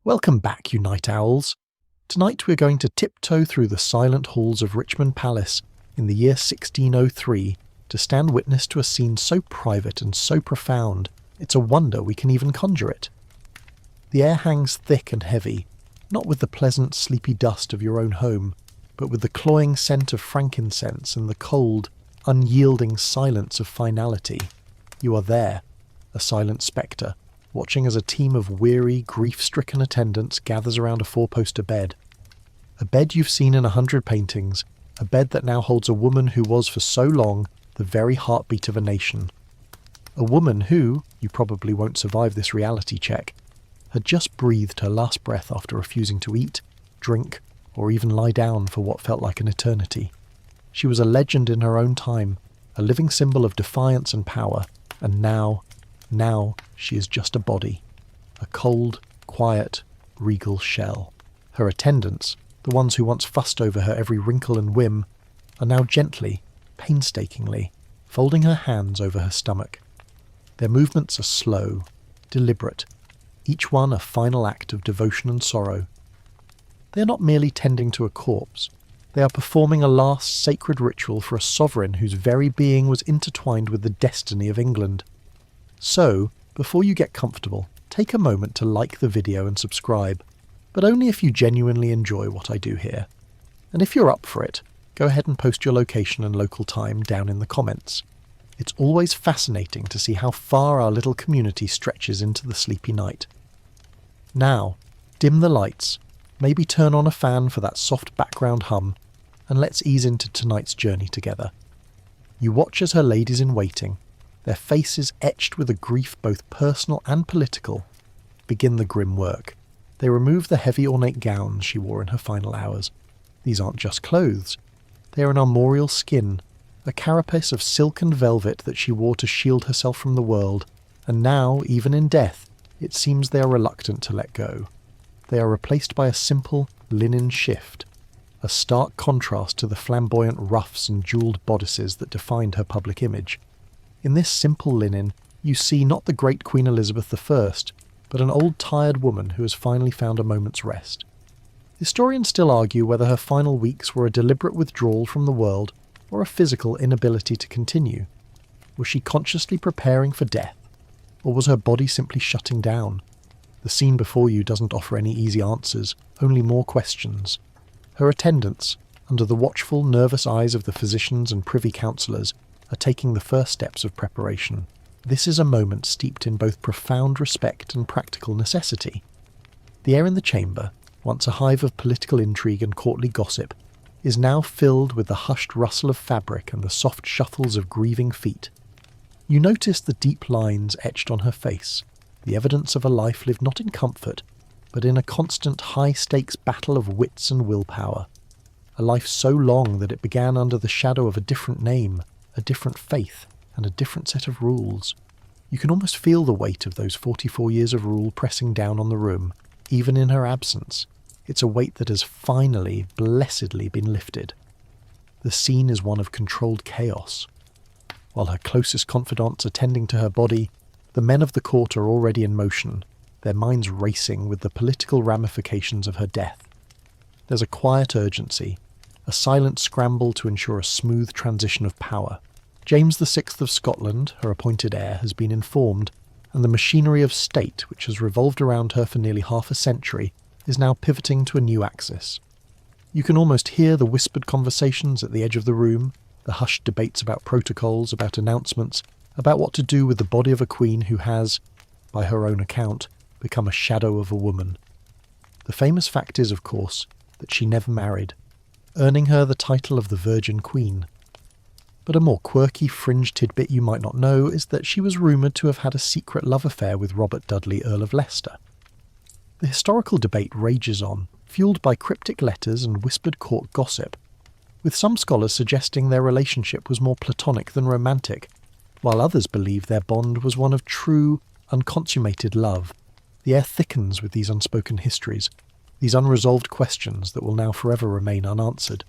Welcome back, you night owls. Tonight we're going to tiptoe through the silent halls of Richmond Palace in the year 1603 to stand witness to a scene so private and so profound, it's a wonder we can even conjure it. The air hangs thick and heavy, not with the pleasant, sleepy dust of your own home, but with the cloying scent of frankincense and the cold, unyielding silence of finality. You are there, a silent spectre, watching as a team of weary, grief-stricken attendants gathers around a four-poster bed. A bed you've seen in 100 paintings, a bed that now holds a woman who was for so long the very heartbeat of a nation. A woman who, you probably won't survive this reality check, had just breathed her last breath after refusing to eat, drink, or even lie down for what felt like an eternity. She was a legend in her own time, a living symbol of defiance and power, and now she is just a body, a cold, quiet, regal shell. Her attendants, the ones who once fussed over her every wrinkle and whim, are now gently, painstakingly, folding her hands over her stomach. Their movements are slow, deliberate, each one a final act of devotion and sorrow. They are not merely tending to a corpse, they are performing a last sacred ritual for a sovereign whose very being was intertwined with the destiny of England. So, before you get comfortable, take a moment to like the video and subscribe, but only if you genuinely enjoy what I do here. And if you're up for it, go ahead and post your location and local time down in the comments. It's always fascinating to see how far our little community stretches into the sleepy night. Now, dim the lights, maybe turn on a fan for that soft background hum, and let's ease into tonight's journey together. You watch as her ladies-in-waiting, their faces etched with a grief both personal and political, begin the grim work. They remove the heavy ornate gowns she wore in her final hours. These aren't just clothes. They are an armorial skin, a carapace of silk and velvet that she wore to shield herself from the world, and now, even in death, it seems they are reluctant to let go. They are replaced by a simple linen shift, a stark contrast to the flamboyant ruffs and jewelled bodices that defined her public image. In this simple linen, you see not the great Queen Elizabeth I, but an old tired woman who has finally found a moment's rest. Historians still argue whether her final weeks were a deliberate withdrawal from the world or a physical inability to continue. Was she consciously preparing for death, or was her body simply shutting down? The scene before you doesn't offer any easy answers, only more questions. Her attendants, under the watchful, nervous eyes of the physicians and privy councillors, are taking the first steps of preparation. This is a moment steeped in both profound respect and practical necessity. The air in the chamber, once a hive of political intrigue and courtly gossip, is now filled with the hushed rustle of fabric and the soft shuffles of grieving feet. You notice the deep lines etched on her face, the evidence of a life lived not in comfort, but in a constant high-stakes battle of wits and willpower. A life so long that it began under the shadow of a different name, a different faith, and a different set of rules. You can almost feel the weight of those 44 years of rule pressing down on the room, even in her absence. It's a weight that has finally, blessedly been lifted. The scene is one of controlled chaos. While her closest confidants are tending to her body, the men of the court are already in motion, their minds racing with the political ramifications of her death. There's a quiet urgency, a silent scramble to ensure a smooth transition of power. James VI of Scotland, her appointed heir, has been informed, and the machinery of state, which has revolved around her for nearly half a century, is now pivoting to a new axis. You can almost hear the whispered conversations at the edge of the room, the hushed debates about protocols, about announcements, about what to do with the body of a queen who has, by her own account, become a shadow of a woman. The famous fact is, of course, that she never married, earning her the title of the Virgin Queen. But a more quirky fringe tidbit you might not know is that she was rumoured to have had a secret love affair with Robert Dudley, Earl of Leicester. The historical debate rages on, fuelled by cryptic letters and whispered court gossip, with some scholars suggesting their relationship was more platonic than romantic, while others believe their bond was one of true, unconsummated love. The air thickens with these unspoken histories, these unresolved questions that will now forever remain unanswered.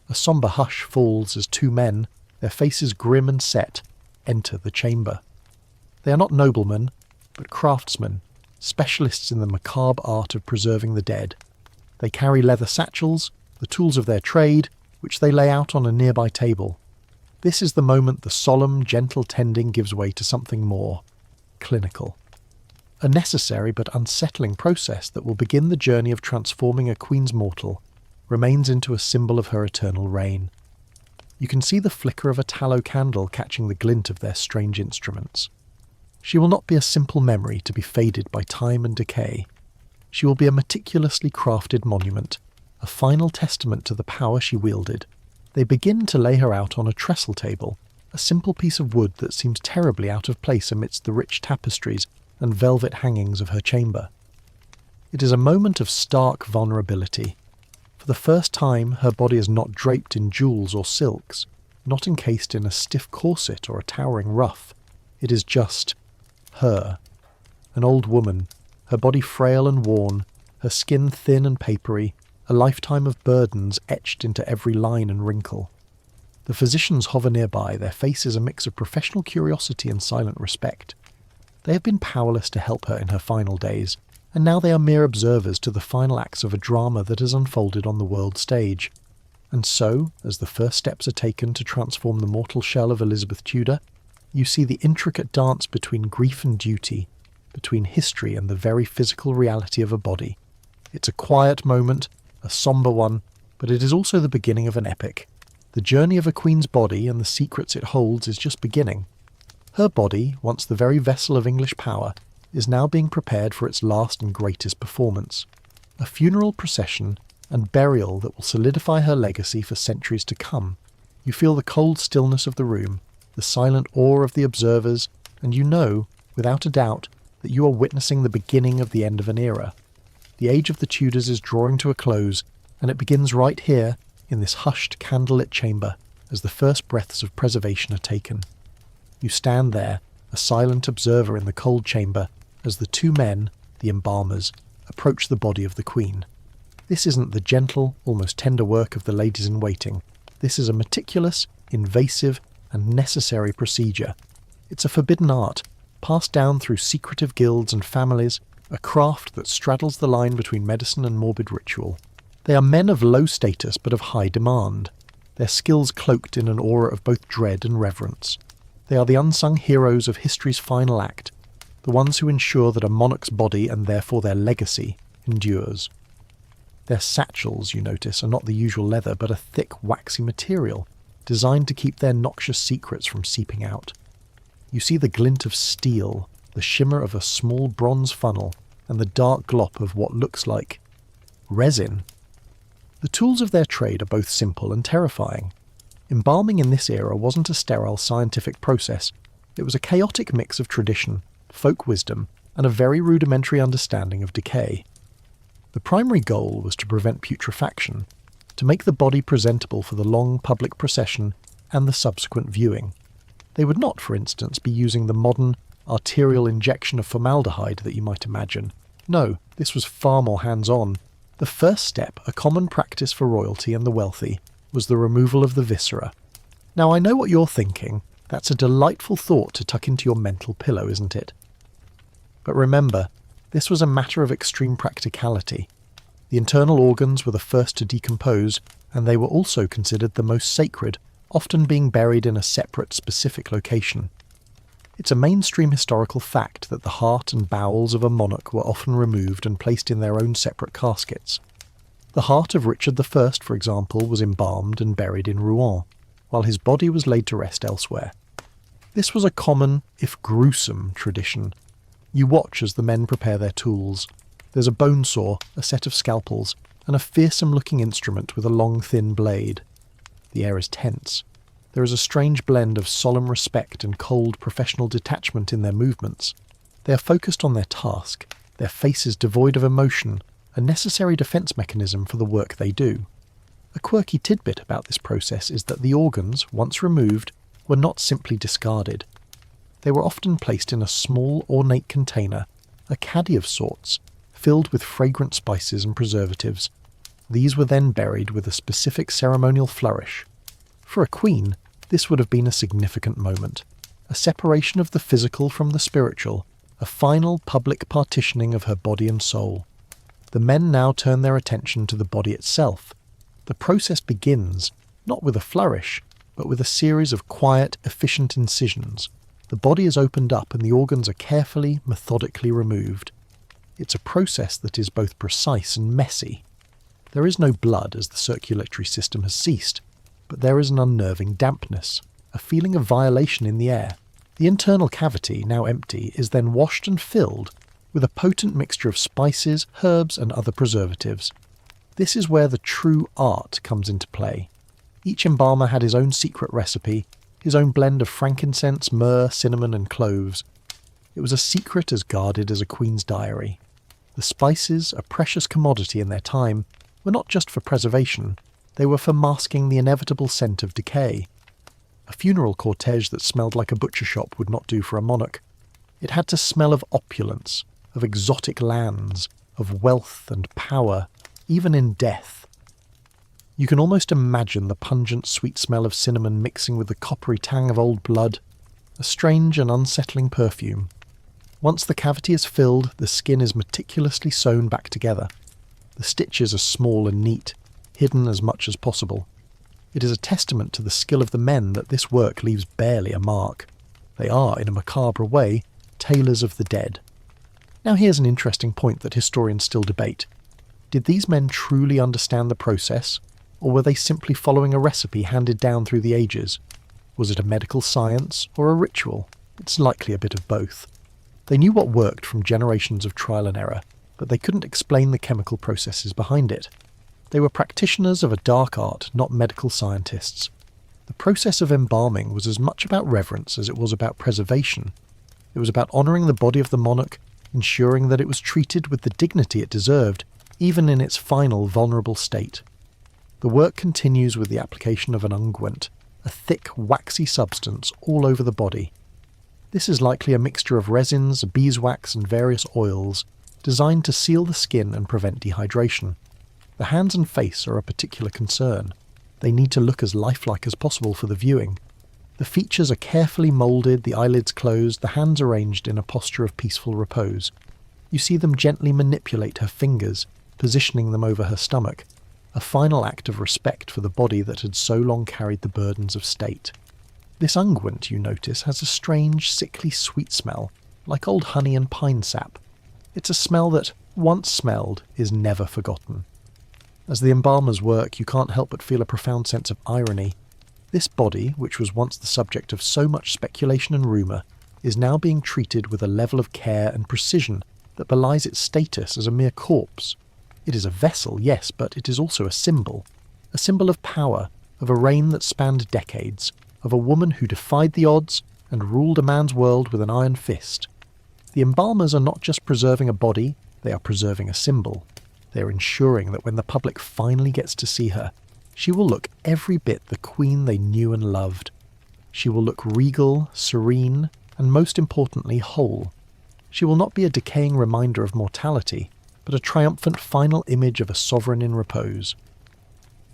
A sombre hush falls as two men, their faces grim and set, enter the chamber. They are not noblemen, but craftsmen, specialists in the macabre art of preserving the dead. They carry leather satchels, the tools of their trade, which they lay out on a nearby table. This is the moment the solemn, gentle tending gives way to something more clinical. A necessary but unsettling process that will begin the journey of transforming a queen's mortal remains into a symbol of her eternal reign. You can see the flicker of a tallow candle catching the glint of their strange instruments. She will not be a simple memory to be faded by time and decay. She will be a meticulously crafted monument, a final testament to the power she wielded. They begin to lay her out on a trestle table, a simple piece of wood that seems terribly out of place amidst the rich tapestries and velvet hangings of her chamber. It is a moment of stark vulnerability. For the first time, her body is not draped in jewels or silks, not encased in a stiff corset or a towering ruff. It is just her, an old woman, her body frail and worn, her skin thin and papery, a lifetime of burdens etched into every line and wrinkle. The physicians hover nearby, their faces a mix of professional curiosity and silent respect. They have been powerless to help her in her final days, and now they are mere observers to the final acts of a drama that has unfolded on the world stage. And so, as the first steps are taken to transform the mortal shell of Elizabeth Tudor, you see the intricate dance between grief and duty, between history and the very physical reality of a body. It's a quiet moment, a sombre one, but it is also the beginning of an epic. The journey of a queen's body and the secrets it holds is just beginning. Her body, once the very vessel of English power, is now being prepared for its last and greatest performance. A funeral procession and burial that will solidify her legacy for centuries to come. You feel the cold stillness of the room, the silent awe of the observers, and you know, without a doubt, that you are witnessing the beginning of the end of an era. The age of the Tudors is drawing to a close, and it begins right here, in this hushed, candlelit chamber, as the first breaths of preservation are taken. You stand there, a silent observer in the cold chamber, as the two men, the embalmers, approach the body of the Queen. This isn't the gentle, almost tender work of the ladies-in-waiting. This is a meticulous, invasive, and necessary procedure. It's a forbidden art, passed down through secretive guilds and families, a craft that straddles the line between medicine and morbid ritual. They are men of low status but of high demand, their skills cloaked in an aura of both dread and reverence. They are the unsung heroes of history's final act, the ones who ensure that a monarch's body, and therefore their legacy, endures. Their satchels, you notice, are not the usual leather, but a thick, waxy material, designed to keep their noxious secrets from seeping out. You see the glint of steel, the shimmer of a small bronze funnel, and the dark glop of what looks like resin. The tools of their trade are both simple and terrifying. Embalming in this era wasn't a sterile scientific process. It was a chaotic mix of tradition, folk wisdom, and a very rudimentary understanding of decay. The primary goal was to prevent putrefaction, to make the body presentable for the long public procession and the subsequent viewing. They would not, for instance, be using the modern, arterial injection of formaldehyde that you might imagine. No, this was far more hands-on. The first step, a common practice for royalty and the wealthy, was the removal of the viscera. Now I know what you're thinking. That's a delightful thought to tuck into your mental pillow, isn't it? But remember, this was a matter of extreme practicality. The internal organs were the first to decompose, and they were also considered the most sacred, often being buried in a separate, specific location. It's a mainstream historical fact that the heart and bowels of a monarch were often removed and placed in their own separate caskets. The heart of Richard I, for example, was embalmed and buried in Rouen, while his body was laid to rest elsewhere. This was a common, if gruesome, tradition. You watch as the men prepare their tools. There's a bone saw, a set of scalpels, and a fearsome-looking instrument with a long, thin blade. The air is tense. There is a strange blend of solemn respect and cold, professional detachment in their movements. They are focused on their task, their faces devoid of emotion, a necessary defence mechanism for the work they do. A quirky tidbit about this process is that the organs, once removed, were not simply discarded. They were often placed in a small, ornate container, a caddy of sorts, filled with fragrant spices and preservatives. These were then buried with a specific ceremonial flourish. For a queen, this would have been a significant moment, a separation of the physical from the spiritual, a final public partitioning of her body and soul. The men now turn their attention to the body itself. The process begins, not with a flourish, but with a series of quiet, efficient incisions. The body is opened up and the organs are carefully, methodically removed. It's a process that is both precise and messy. There is no blood as the circulatory system has ceased, but there is an unnerving dampness, a feeling of violation in the air. The internal cavity, now empty, is then washed and filled with a potent mixture of spices, herbs, and other preservatives. This is where the true art comes into play. Each embalmer had his own secret recipe, his own blend of frankincense, myrrh, cinnamon, and cloves. It was a secret as guarded as a queen's diary. The spices, a precious commodity in their time, were not just for preservation, they were for masking the inevitable scent of decay. A funeral cortege that smelled like a butcher shop would not do for a monarch. It had to smell of opulence, of exotic lands, of wealth and power, even in death. You can almost imagine the pungent sweet smell of cinnamon mixing with the coppery tang of old blood, a strange and unsettling perfume. Once the cavity is filled, the skin is meticulously sewn back together. The stitches are small and neat, hidden as much as possible. It is a testament to the skill of the men that this work leaves barely a mark. They are, in a macabre way, tailors of the dead. Now here's an interesting point that historians still debate. Did these men truly understand the process, or were they simply following a recipe handed down through the ages? Was it a medical science or a ritual? It's likely a bit of both. They knew what worked from generations of trial and error, but they couldn't explain the chemical processes behind it. They were practitioners of a dark art, not medical scientists. The process of embalming was as much about reverence as it was about preservation. It was about honouring the body of the monarch, ensuring that it was treated with the dignity it deserved, even in its final vulnerable state. The work continues with the application of an unguent, a thick, waxy substance all over the body. This is likely a mixture of resins, beeswax, and various oils, designed to seal the skin and prevent dehydration. The hands and face are a particular concern. They need to look as lifelike as possible for the viewing. The features are carefully moulded, the eyelids closed, the hands arranged in a posture of peaceful repose. You see them gently manipulate her fingers, positioning them over her stomach, a final act of respect for the body that had so long carried the burdens of state. This unguent, you notice, has a strange, sickly sweet smell, like old honey and pine sap. It's a smell that, once smelled, is never forgotten. As the embalmers work, you can't help but feel a profound sense of irony. This body, which was once the subject of so much speculation and rumour, is now being treated with a level of care and precision that belies its status as a mere corpse. It is a vessel, yes, but it is also a symbol of power, of a reign that spanned decades, of a woman who defied the odds and ruled a man's world with an iron fist. The embalmers are not just preserving a body, they are preserving a symbol. They are ensuring that when the public finally gets to see her, she will look every bit the queen they knew and loved. She will look regal, serene, and most importantly, whole. She will not be a decaying reminder of mortality, but a triumphant final image of a sovereign in repose.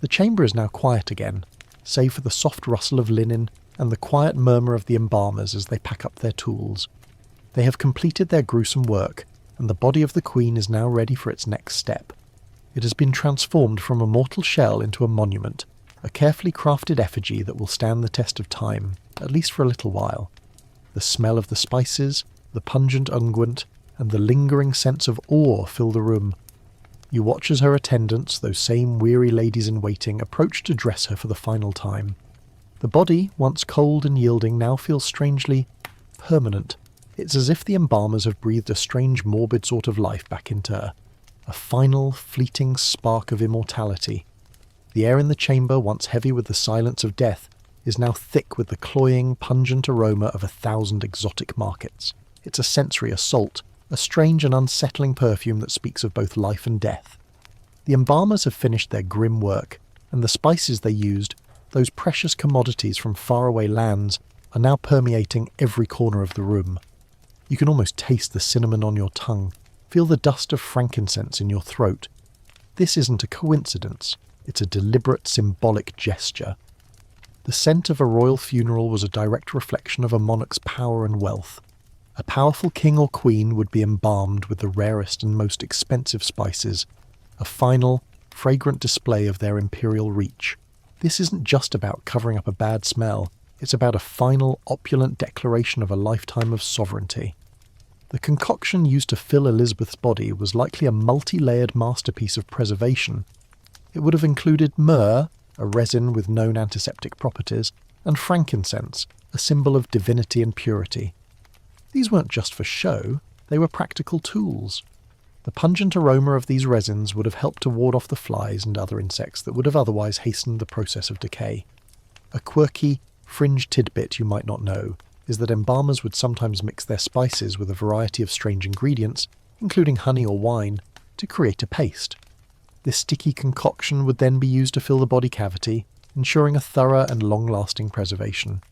The chamber is now quiet again, save for the soft rustle of linen and the quiet murmur of the embalmers as they pack up their tools. They have completed their gruesome work, and the body of the queen is now ready for its next step. It has been transformed from a mortal shell into a monument, a carefully crafted effigy that will stand the test of time, at least for a little while. The smell of the spices, the pungent unguent, and the lingering sense of awe fill the room. You watch as her attendants, those same weary ladies in waiting, approach to dress her for the final time. The body, once cold and yielding, now feels strangely permanent. It's as if the embalmers have breathed a strange morbid sort of life back into her. A final, fleeting spark of immortality. The air in the chamber, once heavy with the silence of death, is now thick with the cloying, pungent aroma of 1,000 exotic markets. It's a sensory assault, a strange and unsettling perfume that speaks of both life and death. The embalmers have finished their grim work, and the spices they used, those precious commodities from faraway lands, are now permeating every corner of the room. You can almost taste the cinnamon on your tongue, feel the dust of frankincense in your throat. This isn't a coincidence, it's a deliberate symbolic gesture. The scent of a royal funeral was a direct reflection of a monarch's power and wealth. A powerful king or queen would be embalmed with the rarest and most expensive spices, a final, fragrant display of their imperial reach. This isn't just about covering up a bad smell, it's about a final, opulent declaration of a lifetime of sovereignty. The concoction used to fill Elizabeth's body was likely a multi-layered masterpiece of preservation. It would have included myrrh, a resin with known antiseptic properties, and frankincense, a symbol of divinity and purity. These weren't just for show, they were practical tools. The pungent aroma of these resins would have helped to ward off the flies and other insects that would have otherwise hastened the process of decay. A quirky, fringe tidbit you might not know is that embalmers would sometimes mix their spices with a variety of strange ingredients, including honey or wine, to create a paste. This sticky concoction would then be used to fill the body cavity, ensuring a thorough and long-lasting preservation.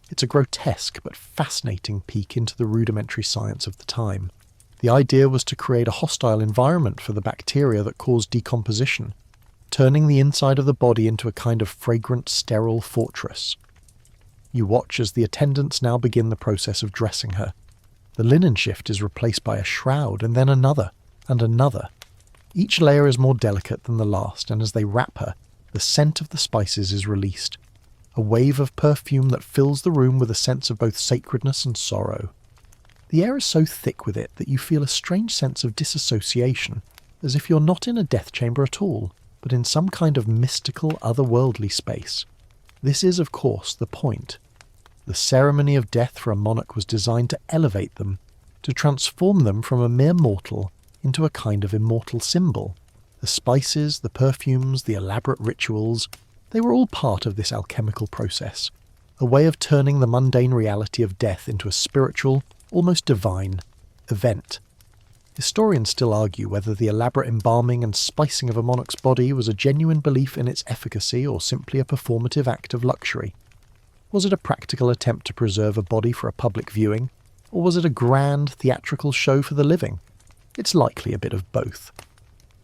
It's a grotesque but fascinating peek into the rudimentary science of the time. The idea was to create a hostile environment for the bacteria that caused decomposition, turning the inside of the body into a kind of fragrant, sterile fortress. You watch as the attendants now begin the process of dressing her. The linen shift is replaced by a shroud, and then another, and another. Each layer is more delicate than the last, and as they wrap her, the scent of the spices is released. A wave of perfume that fills the room with a sense of both sacredness and sorrow. The air is so thick with it that you feel a strange sense of disassociation, as if you're not in a death chamber at all, but in some kind of mystical, otherworldly space. This is, of course, the point. The ceremony of death for a monarch was designed to elevate them, to transform them from a mere mortal into a kind of immortal symbol. The spices, the perfumes, the elaborate rituals, they were all part of this alchemical process, a way of turning the mundane reality of death into a spiritual, almost divine, event. Historians still argue whether the elaborate embalming and spicing of a monarch's body was a genuine belief in its efficacy or simply a performative act of luxury. Was it a practical attempt to preserve a body for a public viewing, or was it a grand theatrical show for the living? It's likely a bit of both.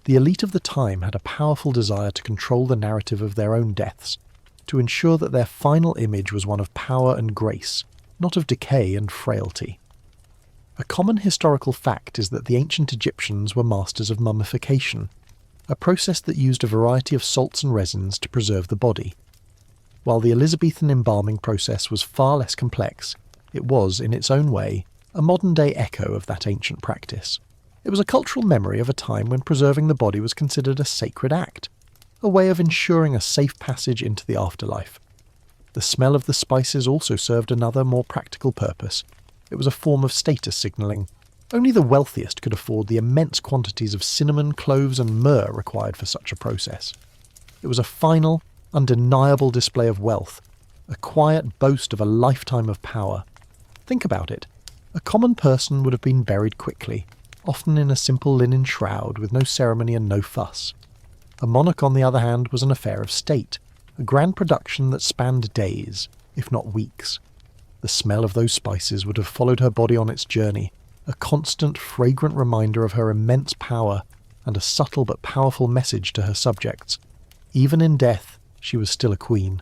The elite of the time had a powerful desire to control the narrative of their own deaths, to ensure that their final image was one of power and grace, not of decay and frailty. A common historical fact is that the ancient Egyptians were masters of mummification, a process that used a variety of salts and resins to preserve the body. While the Elizabethan embalming process was far less complex, it was, in its own way, a modern-day echo of that ancient practice. It was a cultural memory of a time when preserving the body was considered a sacred act, a way of ensuring a safe passage into the afterlife. The smell of the spices also served another, more practical purpose. It was a form of status signalling. Only the wealthiest could afford the immense quantities of cinnamon, cloves and myrrh required for such a process. It was a final, undeniable display of wealth, a quiet boast of a lifetime of power. Think about it. A common person would have been buried quickly, often in a simple linen shroud with no ceremony and no fuss. A monarch, on the other hand, was an affair of state, a grand production that spanned days, if not weeks. The smell of those spices would have followed her body on its journey, a constant, fragrant reminder of her immense power and a subtle but powerful message to her subjects. Even in death, she was still a queen.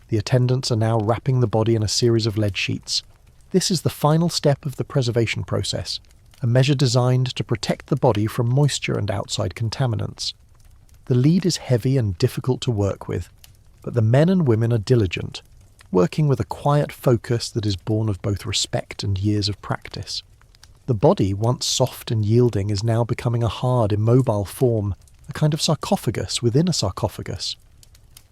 The attendants are now wrapping the body in a series of lead sheets. This is the final step of the preservation process, a measure designed to protect the body from moisture and outside contaminants. The lead is heavy and difficult to work with, but the men and women are diligent, working with a quiet focus that is born of both respect and years of practice. The body, once soft and yielding, is now becoming a hard, immobile form, a kind of sarcophagus within a sarcophagus.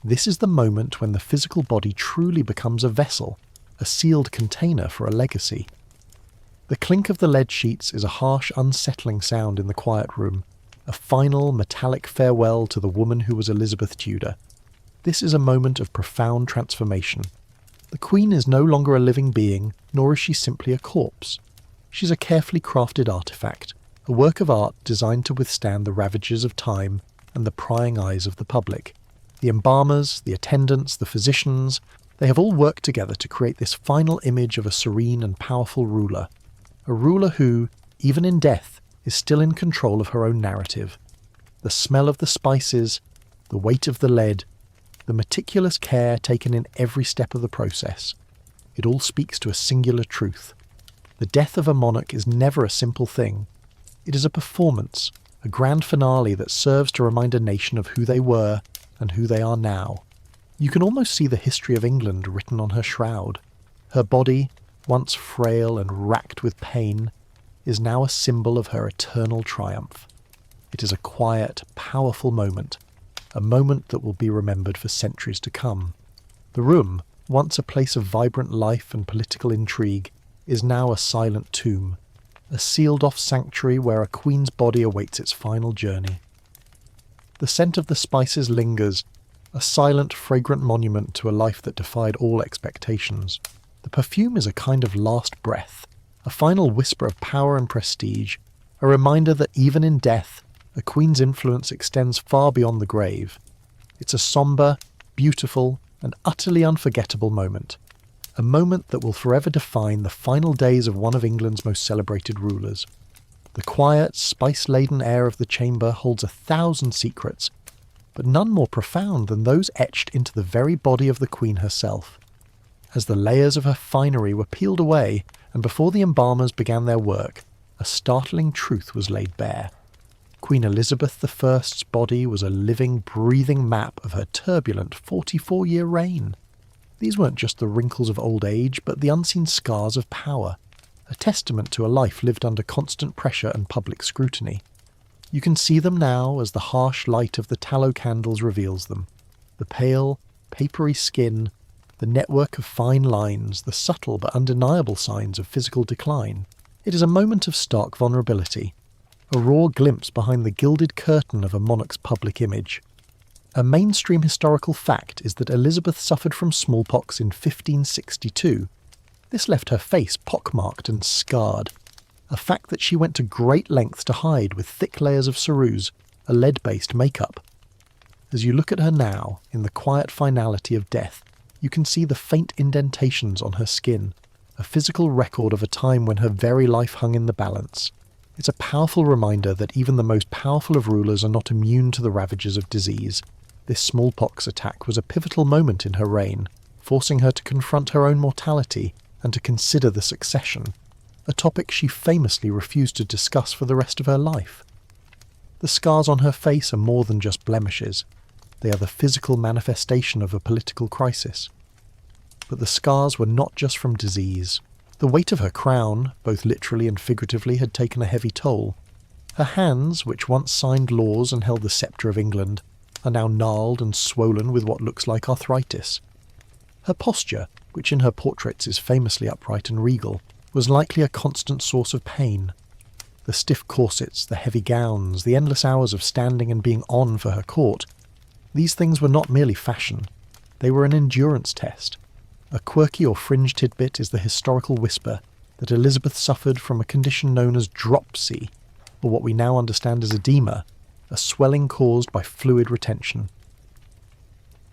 This is the moment when the physical body truly becomes a vessel, a sealed container for a legacy. The clink of the lead sheets is a harsh, unsettling sound in the quiet room, a final, metallic farewell to the woman who was Elizabeth Tudor. This is a moment of profound transformation. The Queen is no longer a living being, nor is she simply a corpse. She's a carefully crafted artifact, a work of art designed to withstand the ravages of time and the prying eyes of the public. The embalmers, the attendants, the physicians, they have all worked together to create this final image of a serene and powerful ruler. A ruler who, even in death, is still in control of her own narrative. The smell of the spices, the weight of the lead, the meticulous care taken in every step of the process. It all speaks to a singular truth. The death of a monarch is never a simple thing. It is a performance, a grand finale that serves to remind a nation of who they were and who they are now. You can almost see the history of England written on her shroud. Her body, once frail and racked with pain, is now a symbol of her eternal triumph. It is a quiet, powerful moment, a moment that will be remembered for centuries to come. The room, once a place of vibrant life and political intrigue, is now a silent tomb, a sealed-off sanctuary where a queen's body awaits its final journey. The scent of the spices lingers, a silent, fragrant monument to a life that defied all expectations. The perfume is a kind of last breath, a final whisper of power and prestige, a reminder that even in death, a queen's influence extends far beyond the grave. It's a sombre, beautiful, and utterly unforgettable moment. A moment that will forever define the final days of one of England's most celebrated rulers. The quiet, spice-laden air of the chamber holds 1,000 secrets, but none more profound than those etched into the very body of the Queen herself. As the layers of her finery were peeled away, and before the embalmers began their work, a startling truth was laid bare. Queen Elizabeth I's body was a living, breathing map of her turbulent 44-year reign. These weren't just the wrinkles of old age, but the unseen scars of power, a testament to a life lived under constant pressure and public scrutiny. You can see them now as the harsh light of the tallow candles reveals them. The pale, papery skin, the network of fine lines, the subtle but undeniable signs of physical decline. It is a moment of stark vulnerability, a raw glimpse behind the gilded curtain of a monarch's public image. A mainstream historical fact is that Elizabeth suffered from smallpox in 1562. This left her face pockmarked and scarred, a fact that she went to great lengths to hide with thick layers of ceruse, a lead-based makeup. As you look at her now, in the quiet finality of death, you can see the faint indentations on her skin, a physical record of a time when her very life hung in the balance. It's a powerful reminder that even the most powerful of rulers are not immune to the ravages of disease. This smallpox attack was a pivotal moment in her reign, forcing her to confront her own mortality and to consider the succession, a topic she famously refused to discuss for the rest of her life. The scars on her face are more than just blemishes. They are the physical manifestation of a political crisis. But the scars were not just from disease. The weight of her crown, both literally and figuratively, had taken a heavy toll. Her hands, which once signed laws and held the sceptre of England, are now gnarled and swollen with what looks like arthritis. Her posture, which in her portraits is famously upright and regal, was likely a constant source of pain. The stiff corsets, the heavy gowns, the endless hours of standing and being on for her court, these things were not merely fashion. They were an endurance test. A quirky or fringe tidbit is the historical whisper that Elizabeth suffered from a condition known as dropsy, or what we now understand as edema, a swelling caused by fluid retention.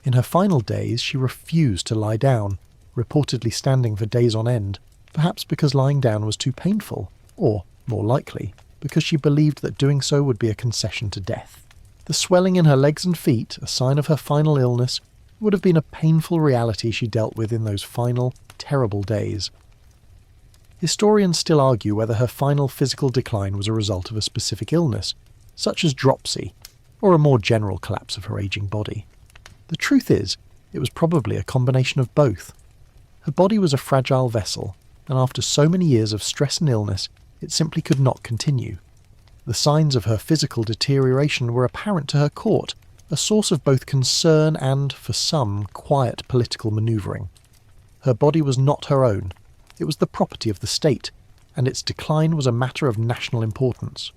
In her final days, she refused to lie down, reportedly standing for days on end, perhaps because lying down was too painful, or, more likely, because she believed that doing so would be a concession to death. The swelling in her legs and feet, a sign of her final illness, would have been a painful reality she dealt with in those final, terrible days. Historians still argue whether her final physical decline was a result of a specific illness, such as dropsy, or a more general collapse of her aging body. The truth is, it was probably a combination of both. Her body was a fragile vessel, and after so many years of stress and illness, it simply could not continue. The signs of her physical deterioration were apparent to her court, a source of both concern and, for some, quiet political manoeuvring. Her body was not her own. It was the property of the state, and its decline was a matter of national importance.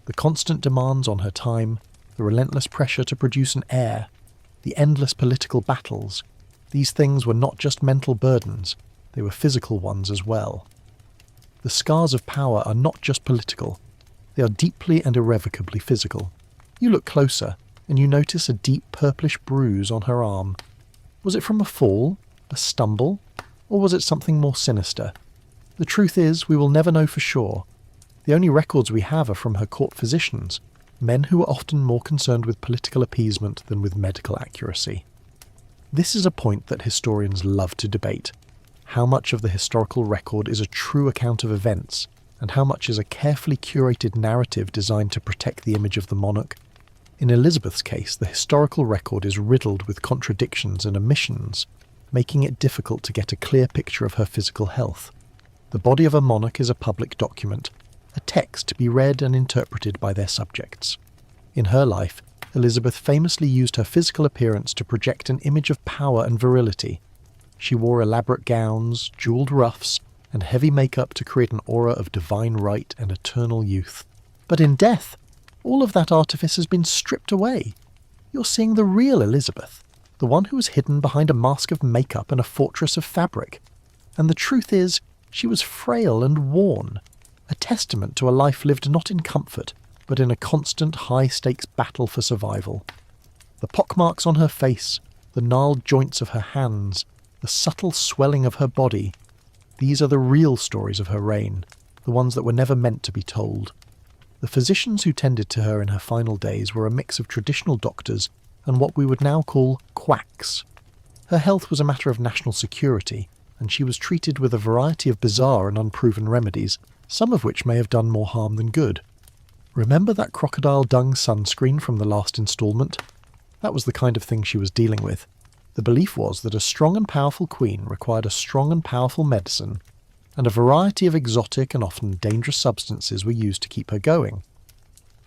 The constant demands on her time, the relentless pressure to produce an heir, the endless political battles, these things were not just mental burdens, they were physical ones as well. The scars of power are not just political, they are deeply and irrevocably physical. You look closer, and you notice a deep purplish bruise on her arm. Was it from a fall, a stumble, or was it something more sinister? The truth is, we will never know for sure. The only records we have are from her court physicians, men who were often more concerned with political appeasement than with medical accuracy. This is a point that historians love to debate. how much of the historical record is a true account of events, and how much is a carefully curated narrative designed to protect the image of the monarch. In Elizabeth's case, the historical record is riddled with contradictions and omissions, making it difficult to get a clear picture of her physical health. The body of a monarch is a public document, a text to be read and interpreted by their subjects. In her life, Elizabeth famously used her physical appearance to project an image of power and virility. She wore elaborate gowns, jewelled ruffs, and heavy makeup to create an aura of divine right and eternal youth. But in death, all of that artifice has been stripped away. You're seeing the real Elizabeth, the one who was hidden behind a mask of makeup and a fortress of fabric. And the truth is, she was frail and worn, a testament to a life lived not in comfort, but in a constant high-stakes battle for survival. The pockmarks on her face, the gnarled joints of her hands, the subtle swelling of her body, these are the real stories of her reign, the ones that were never meant to be told. The physicians who tended to her in her final days were a mix of traditional doctors and what we would now call quacks. Her health was a matter of national security, and she was treated with a variety of bizarre and unproven remedies, some of which may have done more harm than good. Remember that crocodile dung sunscreen from the last instalment? That was the kind of thing she was dealing with. The belief was that a strong and powerful queen required a strong and powerful medicine, and a variety of exotic and often dangerous substances were used to keep her going.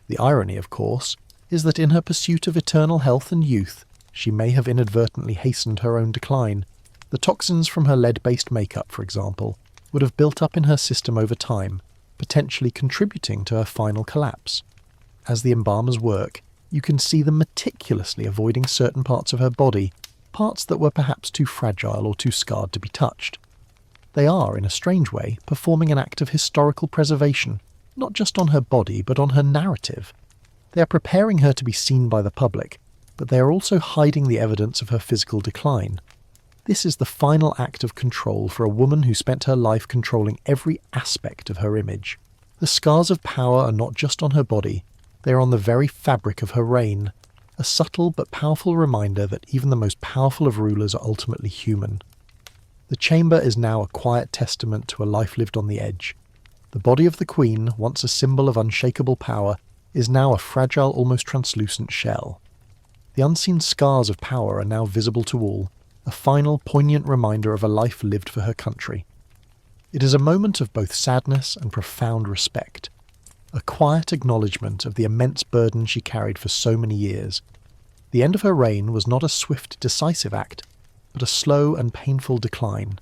The irony, of course, is that in her pursuit of eternal health and youth, she may have inadvertently hastened her own decline. The toxins from her lead-based makeup, for example, would have built up in her system over time, potentially contributing to her final collapse. As the embalmers work, you can see them meticulously avoiding certain parts of her body, parts that were perhaps too fragile or too scarred to be touched. They are, in a strange way, performing an act of historical preservation, not just on her body, but on her narrative. They are preparing her to be seen by the public, but they are also hiding the evidence of her physical decline. This is the final act of control for a woman who spent her life controlling every aspect of her image. The scars of power are not just on her body, they are on the very fabric of her reign, a subtle but powerful reminder that even the most powerful of rulers are ultimately human. The chamber is now a quiet testament to a life lived on the edge. The body of the queen, once a symbol of unshakable power, is now a fragile, almost translucent shell. The unseen scars of power are now visible to all, a final, poignant reminder of a life lived for her country. It is a moment of both sadness and profound respect, a quiet acknowledgement of the immense burden she carried for so many years. The end of her reign was not a swift, decisive act, but a slow and painful decline,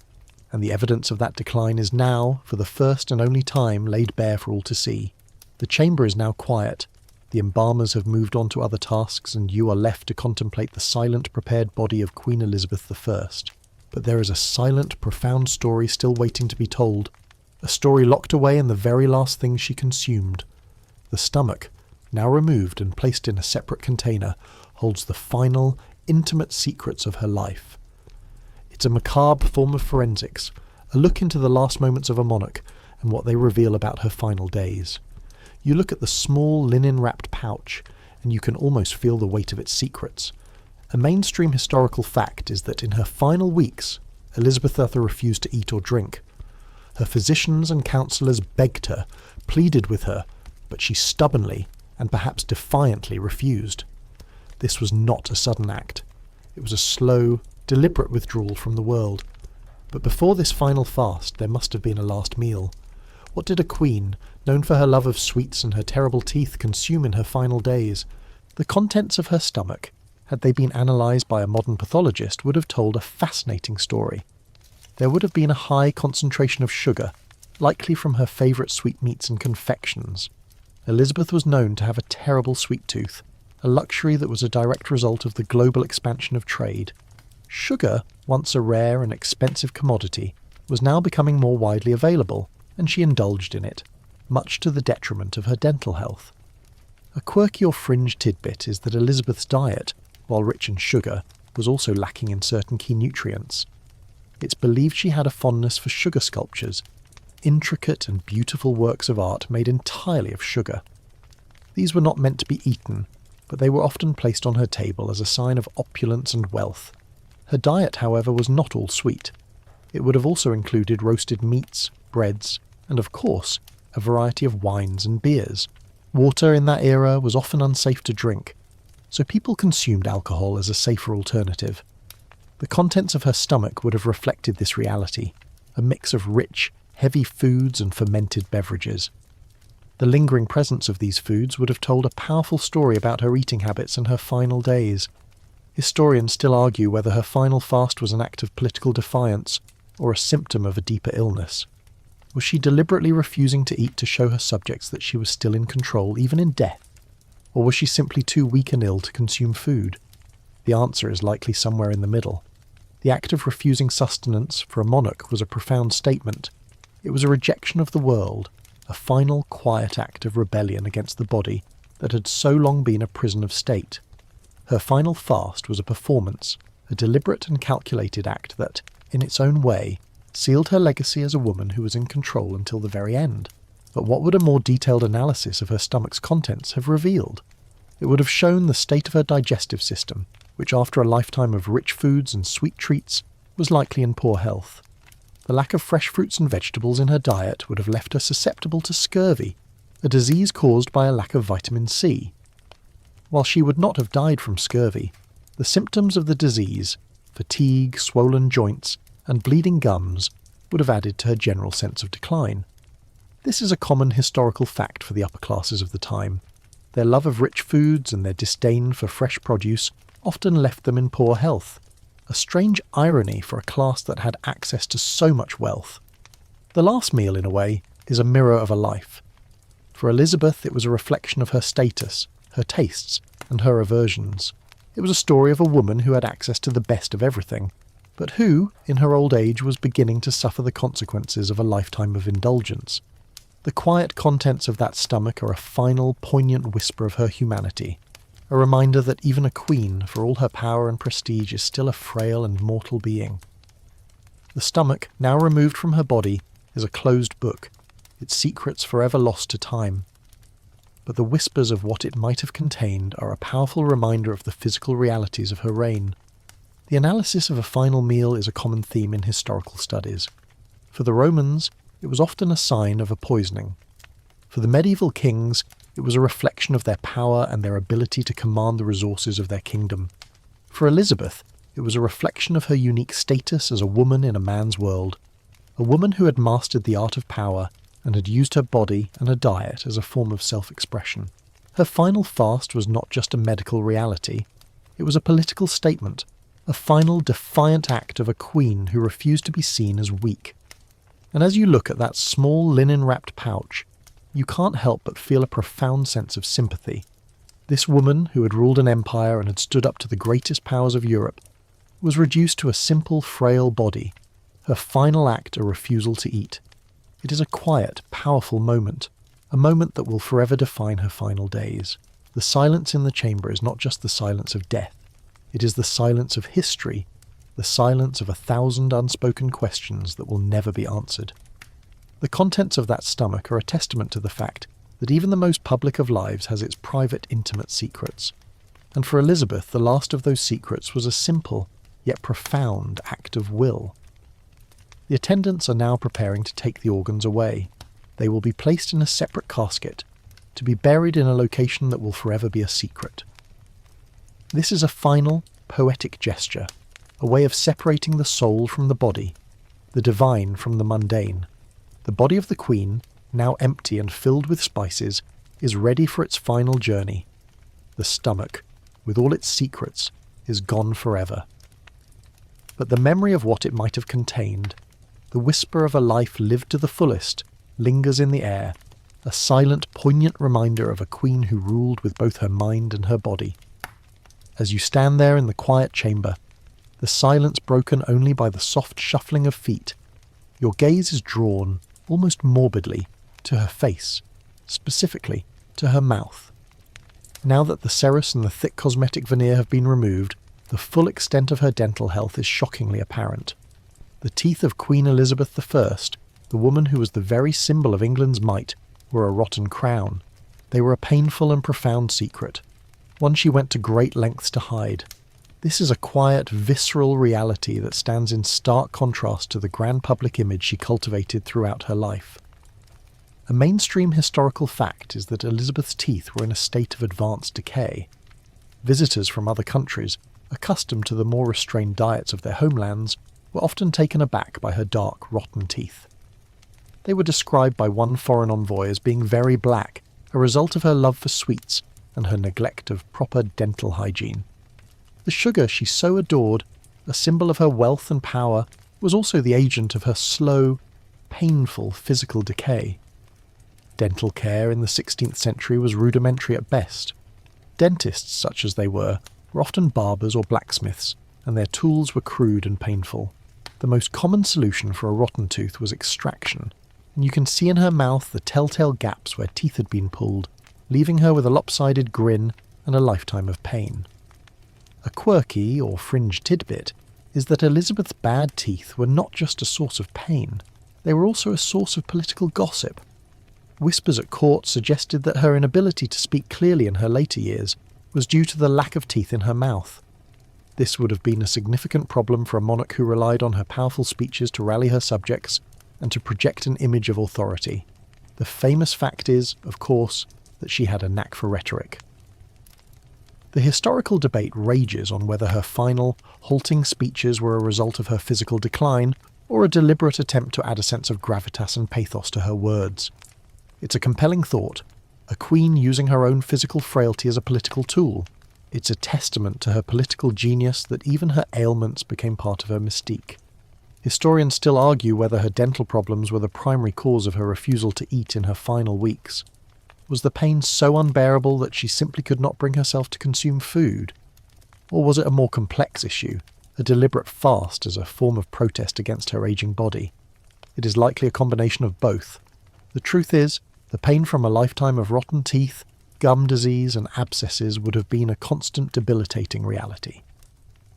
and the evidence of that decline is now, for the first and only time, laid bare for all to see. The chamber is now quiet, the embalmers have moved on to other tasks, and you are left to contemplate the silent, prepared body of Queen Elizabeth I. But there is a silent, profound story still waiting to be told, a story locked away in the very last thing she consumed. The stomach, now removed and placed in a separate container, holds the final, intimate secrets of her life. It's a macabre form of forensics, a look into the last moments of a monarch and what they reveal about her final days. You look at the small linen-wrapped pouch, and you can almost feel the weight of its secrets. A mainstream historical fact is that in her final weeks, Elizabeth either refused to eat or drink. Her physicians and counsellors begged her, pleaded with her, but she stubbornly, and perhaps defiantly, refused. This was not a sudden act. It was a slow, deliberate withdrawal from the world. But before this final fast, there must have been a last meal. What did a queen, known for her love of sweets and her terrible teeth, consume in her final days? The contents of her stomach, had they been analysed by a modern pathologist, would have told a fascinating story. There would have been a high concentration of sugar, likely from her favourite sweetmeats and confections. Elizabeth was known to have a terrible sweet tooth, a luxury that was a direct result of the global expansion of trade. Sugar, once a rare and expensive commodity, was now becoming more widely available, and she indulged in it, much to the detriment of her dental health. A quirky or fringe tidbit is that Elizabeth's diet, while rich in sugar, was also lacking in certain key nutrients. It's believed she had a fondness for sugar sculptures, intricate and beautiful works of art made entirely of sugar. These were not meant to be eaten, but they were often placed on her table as a sign of opulence and wealth. Her diet, however, was not all sweet. It would have also included roasted meats, breads, and of course, a variety of wines and beers. Water in that era was often unsafe to drink, so people consumed alcohol as a safer alternative. The contents of her stomach would have reflected this reality, a mix of rich, heavy foods and fermented beverages. The lingering presence of these foods would have told a powerful story about her eating habits and her final days. Historians still argue whether her final fast was an act of political defiance or a symptom of a deeper illness. Was she deliberately refusing to eat to show her subjects that she was still in control, even in death? Or was she simply too weak and ill to consume food? The answer is likely somewhere in the middle. The act of refusing sustenance for a monarch was a profound statement. It was a rejection of the world, a final, quiet act of rebellion against the body that had so long been a prison of state. Her final fast was a performance, a deliberate and calculated act that, in its own way, sealed her legacy as a woman who was in control until the very end. But what would a more detailed analysis of her stomach's contents have revealed? It would have shown the state of her digestive system, which after a lifetime of rich foods and sweet treats was likely in poor health. The lack of fresh fruits and vegetables in her diet would have left her susceptible to scurvy, a disease caused by a lack of vitamin C. While she would not have died from scurvy, the symptoms of the disease, fatigue, swollen joints, and bleeding gums, would have added to her general sense of decline. This is a common historical fact for the upper classes of the time. Their love of rich foods and their disdain for fresh produce often left them in poor health, a strange irony for a class that had access to so much wealth. The last meal, in a way, is a mirror of a life. For Elizabeth, it was a reflection of her status, her tastes, and her aversions. It was a story of a woman who had access to the best of everything, but who, in her old age, was beginning to suffer the consequences of a lifetime of indulgence. The quiet contents of that stomach are a final, poignant whisper of her humanity, a reminder that even a queen, for all her power and prestige, is still a frail and mortal being. The stomach, now removed from her body, is a closed book, its secrets forever lost to time. But the whispers of what it might have contained are a powerful reminder of the physical realities of her reign. The analysis of a final meal is a common theme in historical studies. For the Romans, it was often a sign of a poisoning. For the medieval kings, it was a reflection of their power and their ability to command the resources of their kingdom. For Elizabeth, it was a reflection of her unique status as a woman in a man's world, a woman who had mastered the art of power and had used her body and her diet as a form of self-expression. Her final fast was not just a medical reality, it was a political statement, a final defiant act of a queen who refused to be seen as weak. And as you look at that small linen-wrapped pouch, you can't help but feel a profound sense of sympathy. This woman, who had ruled an empire and had stood up to the greatest powers of Europe, was reduced to a simple, frail body, her final act a refusal to eat. It is a quiet, powerful moment, a moment that will forever define her final days. The silence in the chamber is not just the silence of death, it is the silence of history, the silence of 1,000 unspoken questions that will never be answered. The contents of that stomach are a testament to the fact that even the most public of lives has its private, intimate secrets. And for Elizabeth, the last of those secrets was a simple, yet profound act of will. The attendants are now preparing to take the organs away. They will be placed in a separate casket, to be buried in a location that will forever be a secret. This is a final, poetic gesture, a way of separating the soul from the body, the divine from the mundane. The body of the queen, now empty and filled with spices, is ready for its final journey. The stomach, with all its secrets, is gone forever. But the memory of what it might have contained, the whisper of a life lived to the fullest, lingers in the air, a silent, poignant reminder of a queen who ruled with both her mind and her body. As you stand there in the quiet chamber, the silence broken only by the soft shuffling of feet, your gaze is drawn, almost morbidly, to her face, specifically to her mouth. Now that the serous and the thick cosmetic veneer have been removed, the full extent of her dental health is shockingly apparent. The teeth of Queen Elizabeth I, the woman who was the very symbol of England's might, were a rotten crown. They were a painful and profound secret, one she went to great lengths to hide. This is a quiet, visceral reality that stands in stark contrast to the grand public image she cultivated throughout her life. A mainstream historical fact is that Elizabeth's teeth were in a state of advanced decay. Visitors from other countries, accustomed to the more restrained diets of their homelands, were often taken aback by her dark, rotten teeth. They were described by one foreign envoy as being very black, a result of her love for sweets and her neglect of proper dental hygiene. The sugar she so adored, a symbol of her wealth and power, was also the agent of her slow, painful physical decay. Dental care in the 16th century was rudimentary at best. Dentists, such as they were often barbers or blacksmiths, and their tools were crude and painful. The most common solution for a rotten tooth was extraction, and you can see in her mouth the telltale gaps where teeth had been pulled, leaving her with a lopsided grin and a lifetime of pain. A quirky or fringe tidbit is that Elizabeth's bad teeth were not just a source of pain, they were also a source of political gossip. Whispers at court suggested that her inability to speak clearly in her later years was due to the lack of teeth in her mouth. This would have been a significant problem for a monarch who relied on her powerful speeches to rally her subjects and to project an image of authority. The famous fact is, of course, that she had a knack for rhetoric. The historical debate rages on whether her final, halting speeches were a result of her physical decline or a deliberate attempt to add a sense of gravitas and pathos to her words. It's a compelling thought, a queen using her own physical frailty as a political tool. It's a testament to her political genius that even her ailments became part of her mystique. Historians still argue whether her dental problems were the primary cause of her refusal to eat in her final weeks. Was the pain so unbearable that she simply could not bring herself to consume food? Or was it a more complex issue, a deliberate fast as a form of protest against her aging body? It is likely a combination of both. The truth is, the pain from a lifetime of rotten teeth, gum disease and abscesses would have been a constant debilitating reality.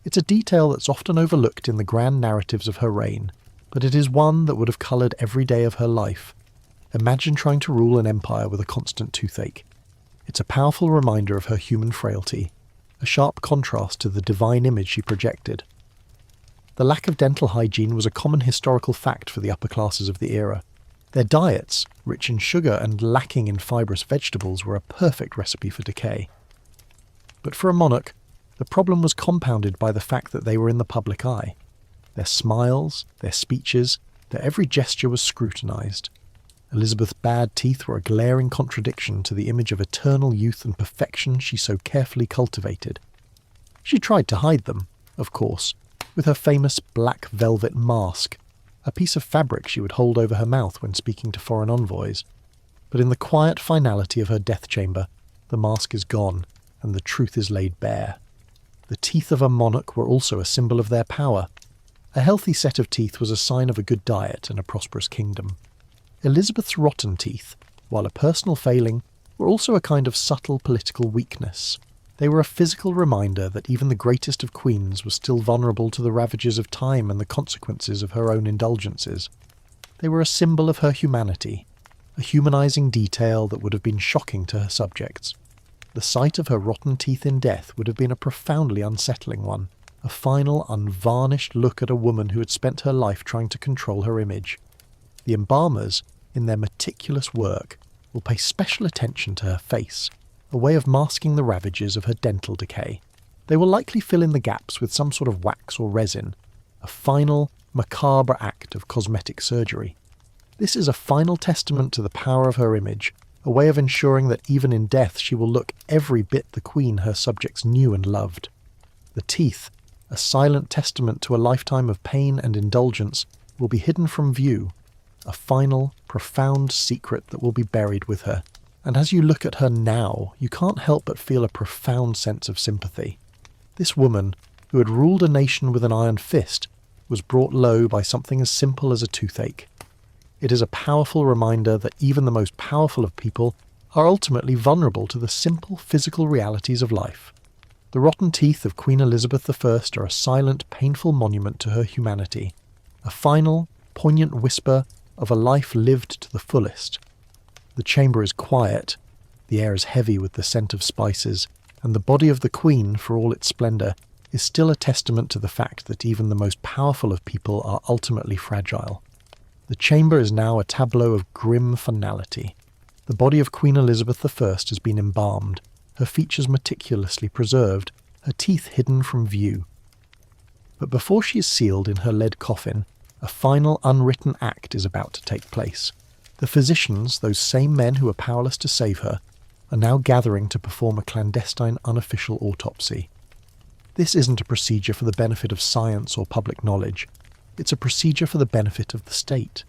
It's a detail that's often overlooked in the grand narratives of her reign, but it is one that would have coloured every day of her life. Imagine trying to rule an empire with a constant toothache. It's a powerful reminder of her human frailty, a sharp contrast to the divine image she projected. The lack of dental hygiene was a common historical fact for the upper classes of the era. Their diets, rich in sugar and lacking in fibrous vegetables, were a perfect recipe for decay. But for a monarch, the problem was compounded by the fact that they were in the public eye. Their smiles, their speeches, their every gesture was scrutinised. Elizabeth's bad teeth were a glaring contradiction to the image of eternal youth and perfection she so carefully cultivated. She tried to hide them, of course, with her famous black velvet mask, a piece of fabric she would hold over her mouth when speaking to foreign envoys. But in the quiet finality of her death chamber, the mask is gone, and the truth is laid bare. The teeth of a monarch were also a symbol of their power. A healthy set of teeth was a sign of a good diet and a prosperous kingdom. Elizabeth's rotten teeth, while a personal failing, were also a kind of subtle political weakness. They were a physical reminder that even the greatest of queens was still vulnerable to the ravages of time and the consequences of her own indulgences. They were a symbol of her humanity, a humanizing detail that would have been shocking to her subjects. The sight of her rotten teeth in death would have been a profoundly unsettling one, a final, unvarnished look at a woman who had spent her life trying to control her image. The embalmers, in their meticulous work, will pay special attention to her face, a way of masking the ravages of her dental decay. They will likely fill in the gaps with some sort of wax or resin, a final, macabre act of cosmetic surgery. This is a final testament to the power of her image, a way of ensuring that even in death she will look every bit the queen her subjects knew and loved. The teeth, a silent testament to a lifetime of pain and indulgence, will be hidden from view, a final, profound secret that will be buried with her. And as you look at her now, you can't help but feel a profound sense of sympathy. This woman, who had ruled a nation with an iron fist, was brought low by something as simple as a toothache. It is a powerful reminder that even the most powerful of people are ultimately vulnerable to the simple physical realities of life. The rotten teeth of Queen Elizabeth I are a silent, painful monument to her humanity, a final, poignant whisper of a life lived to the fullest. The chamber is quiet, the air is heavy with the scent of spices, and the body of the queen, for all its splendour, is still a testament to the fact that even the most powerful of people are ultimately fragile. The chamber is now a tableau of grim finality. The body of Queen Elizabeth I has been embalmed, her features meticulously preserved, her teeth hidden from view. But before she is sealed in her lead coffin, a final unwritten act is about to take place. The physicians, those same men who are powerless to save her, are now gathering to perform a clandestine unofficial autopsy. This isn't a procedure for the benefit of science or public knowledge. It's a procedure for the benefit of the state.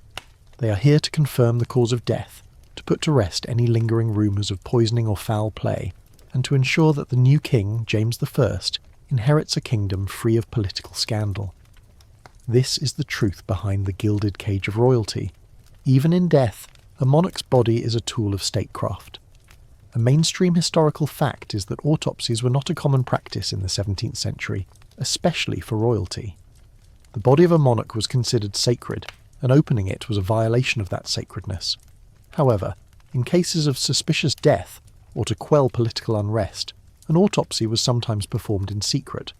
They are here to confirm the cause of death, to put to rest any lingering rumours of poisoning or foul play, and to ensure that the new king, James I, inherits a kingdom free of political scandal. This is the truth behind the gilded cage of royalty. Even in death, a monarch's body is a tool of statecraft. A mainstream historical fact is that autopsies were not a common practice in the 17th century, especially for royalty. The body of a monarch was considered sacred, and opening it was a violation of that sacredness. However, in cases of suspicious death, or to quell political unrest, an autopsy was sometimes performed in secret.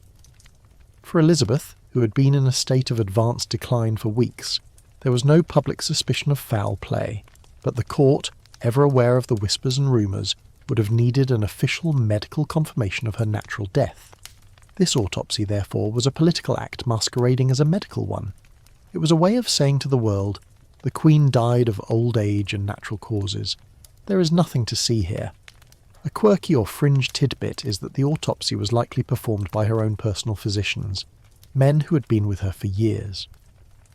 For Elizabeth, who had been in a state of advanced decline for weeks, there was no public suspicion of foul play, but the court, ever aware of the whispers and rumours, would have needed an official medical confirmation of her natural death. This autopsy, therefore, was a political act masquerading as a medical one. It was a way of saying to the world, the Queen died of old age and natural causes. There is nothing to see here. A quirky or fringe tidbit is that the autopsy was likely performed by her own personal physicians, men who had been with her for years.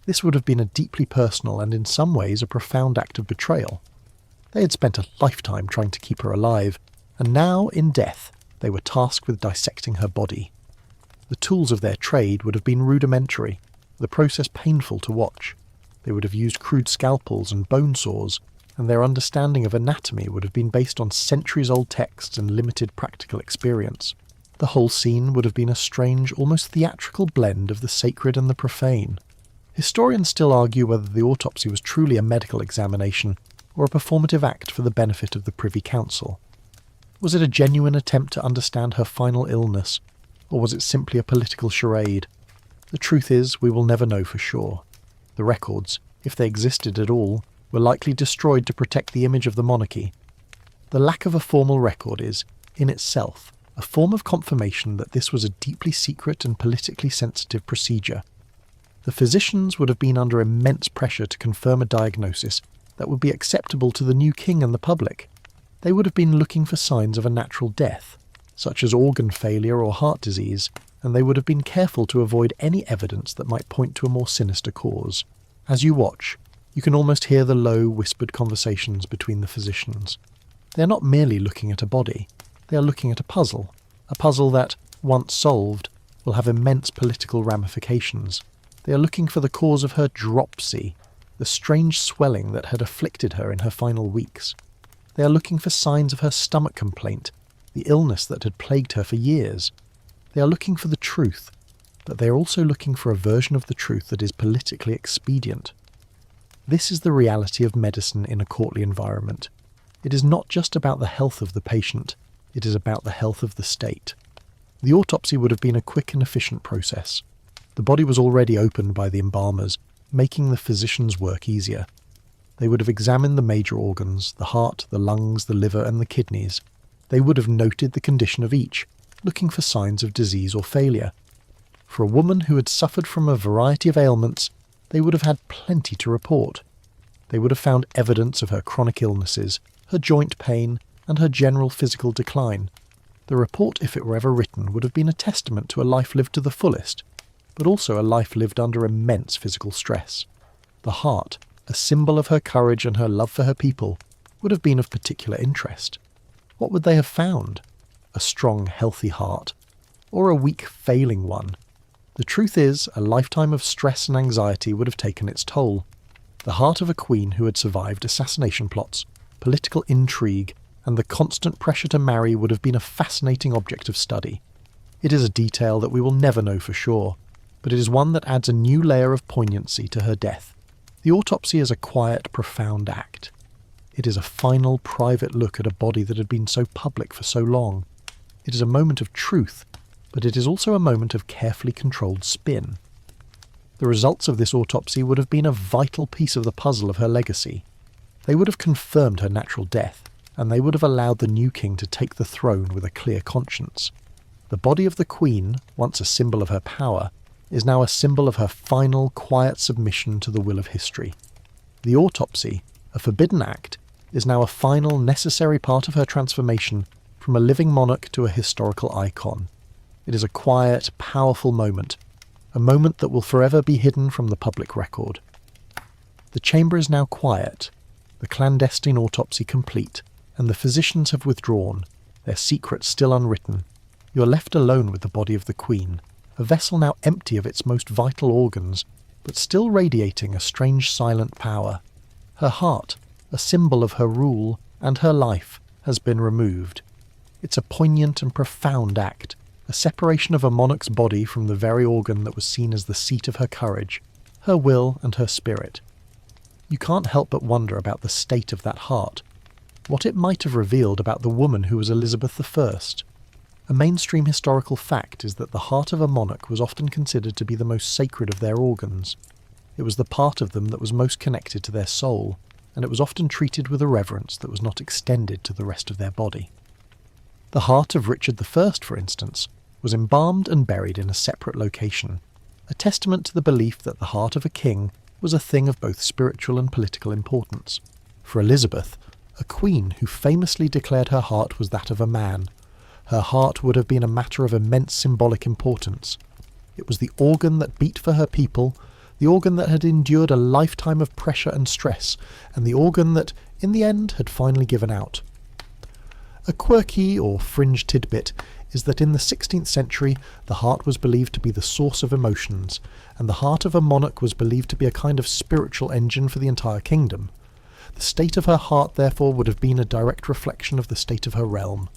This would have been a deeply personal and in some ways a profound act of betrayal. They had spent a lifetime trying to keep her alive, and now, in death, they were tasked with dissecting her body. The tools of their trade would have been rudimentary, the process painful to watch. They would have used crude scalpels and bone saws, and their understanding of anatomy would have been based on centuries-old texts and limited practical experience. The whole scene would have been a strange, almost theatrical blend of the sacred and the profane. Historians still argue whether the autopsy was truly a medical examination or a performative act for the benefit of the Privy Council. Was it a genuine attempt to understand her final illness, or was it simply a political charade? The truth is, we will never know for sure. The records, if they existed at all, were likely destroyed to protect the image of the monarchy. The lack of a formal record is, in itself, a form of confirmation that this was a deeply secret and politically sensitive procedure. The physicians would have been under immense pressure to confirm a diagnosis that would be acceptable to the new king and the public. They would have been looking for signs of a natural death, such as organ failure or heart disease, and they would have been careful to avoid any evidence that might point to a more sinister cause. As you watch, you can almost hear the low, whispered conversations between the physicians. They are not merely looking at a body, they are looking at a puzzle that, once solved, will have immense political ramifications. They are looking for the cause of her dropsy, the strange swelling that had afflicted her in her final weeks. They are looking for signs of her stomach complaint, the illness that had plagued her for years. They are looking for the truth, but they are also looking for a version of the truth that is politically expedient. This is the reality of medicine in a courtly environment. It is not just about the health of the patient, it is about the health of the state. The autopsy would have been a quick and efficient process. The body was already opened by the embalmers, making the physicians' work easier. They would have examined the major organs, the heart, the lungs, the liver, and the kidneys. They would have noted the condition of each, looking for signs of disease or failure. For a woman who had suffered from a variety of ailments, they would have had plenty to report. They would have found evidence of her chronic illnesses, her joint pain, and her general physical decline. The report, if it were ever written, would have been a testament to a life lived to the fullest, but also a life lived under immense physical stress. The heart, a symbol of her courage and her love for her people, would have been of particular interest. What would they have found? A strong, healthy heart, or a weak, failing one? The truth is, a lifetime of stress and anxiety would have taken its toll. The heart of a queen who had survived assassination plots, political intrigue, and the constant pressure to marry would have been a fascinating object of study. It is a detail that we will never know for sure, but it is one that adds a new layer of poignancy to her death. The autopsy is a quiet, profound act. It is a final, private look at a body that had been so public for so long. It is a moment of truth, but it is also a moment of carefully controlled spin. The results of this autopsy would have been a vital piece of the puzzle of her legacy. They would have confirmed her natural death, and they would have allowed the new king to take the throne with a clear conscience. The body of the queen, once a symbol of her power, is now a symbol of her final, quiet submission to the will of history. The autopsy, a forbidden act, is now a final, necessary part of her transformation from a living monarch to a historical icon. It is a quiet, powerful moment, a moment that will forever be hidden from the public record. The chamber is now quiet, the clandestine autopsy complete, and the physicians have withdrawn, their secrets still unwritten. You are left alone with the body of the queen, a vessel now empty of its most vital organs, but still radiating a strange silent power. Her heart, a symbol of her rule and her life, has been removed. It's a poignant and profound act, a separation of a monarch's body from the very organ that was seen as the seat of her courage, her will and her spirit. You can't help but wonder about the state of that heart, what it might have revealed about the woman who was Elizabeth I. A mainstream historical fact is that the heart of a monarch was often considered to be the most sacred of their organs. It was the part of them that was most connected to their soul, and it was often treated with a reverence that was not extended to the rest of their body. The heart of Richard I, for instance, was embalmed and buried in a separate location, a testament to the belief that the heart of a king was a thing of both spiritual and political importance. For Elizabeth, a queen who famously declared her heart was that of a man, her heart would have been a matter of immense symbolic importance. It was the organ that beat for her people, the organ that had endured a lifetime of pressure and stress, and the organ that, in the end, had finally given out. A quirky or fringe tidbit is that in the 16th century the heart was believed to be the source of emotions, and the heart of a monarch was believed to be a kind of spiritual engine for the entire kingdom. The state of her heart, therefore, would have been a direct reflection of the state of her realm.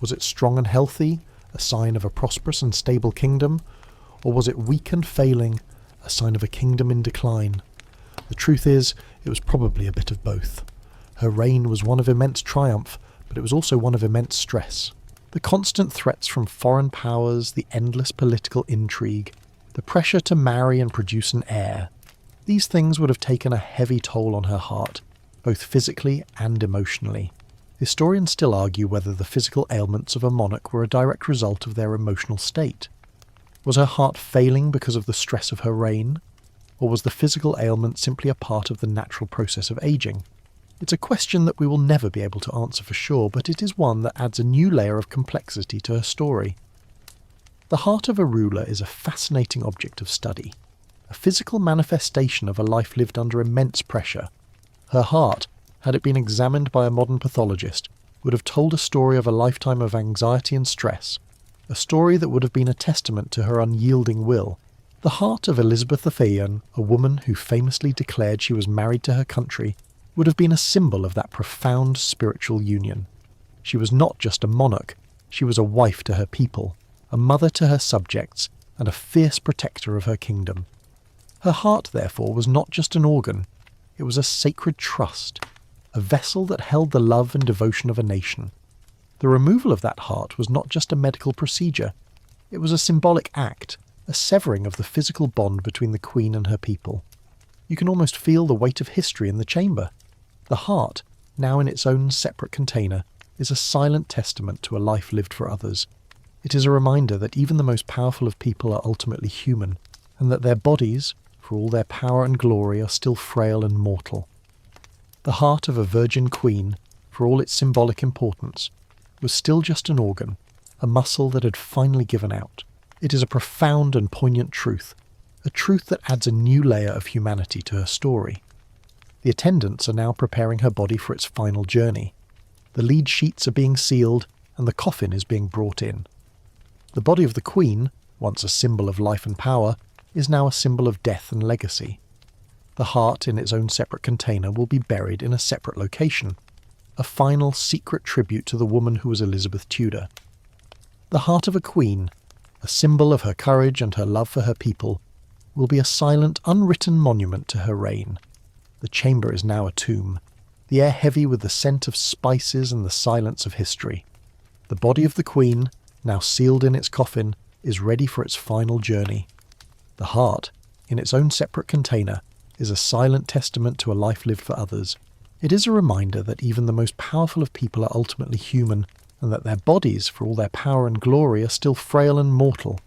Was it strong and healthy, a sign of a prosperous and stable kingdom, or was it weak and failing, a sign of a kingdom in decline? The truth is, it was probably a bit of both. Her reign was one of immense triumph, but it was also one of immense stress. The constant threats from foreign powers, the endless political intrigue, the pressure to marry and produce an heir, these things would have taken a heavy toll on her heart, both physically and emotionally. Historians still argue whether the physical ailments of a monarch were a direct result of their emotional state. Was her heart failing because of the stress of her reign, or was the physical ailment simply a part of the natural process of aging? It's a question that we will never be able to answer for sure, but it is one that adds a new layer of complexity to her story. The heart of a ruler is a fascinating object of study, a physical manifestation of a life lived under immense pressure. Her heart, had it been examined by a modern pathologist, would have told a story of a lifetime of anxiety and stress, a story that would have been a testament to her unyielding will. The heart of Elizabeth I, a woman who famously declared she was married to her country, would have been a symbol of that profound spiritual union. She was not just a monarch, she was a wife to her people, a mother to her subjects, and a fierce protector of her kingdom. Her heart, therefore, was not just an organ, it was a sacred trust, a vessel that held the love and devotion of a nation. The removal of that heart was not just a medical procedure, it was a symbolic act, a severing of the physical bond between the Queen and her people. You can almost feel the weight of history in the chamber. The heart, now in its own separate container, is a silent testament to a life lived for others. It is a reminder that even the most powerful of people are ultimately human, and that their bodies, for all their power and glory, are still frail and mortal. The heart of a virgin queen, for all its symbolic importance, was still just an organ, a muscle that had finally given out. It is a profound and poignant truth, a truth that adds a new layer of humanity to her story. The attendants are now preparing her body for its final journey. The lead sheets are being sealed, and the coffin is being brought in. The body of the Queen, once a symbol of life and power, is now a symbol of death and legacy. The heart, in its own separate container, will be buried in a separate location, a final secret tribute to the woman who was Elizabeth Tudor. The heart of a queen, a symbol of her courage and her love for her people, will be a silent, unwritten monument to her reign. The chamber is now a tomb, the air heavy with the scent of spices and the silence of history. The body of the Queen, now sealed in its coffin, is ready for its final journey. The heart, in its own separate container, is a silent testament to a life lived for others. It is a reminder that even the most powerful of people are ultimately human, and that their bodies, for all their power and glory, are still frail and mortal.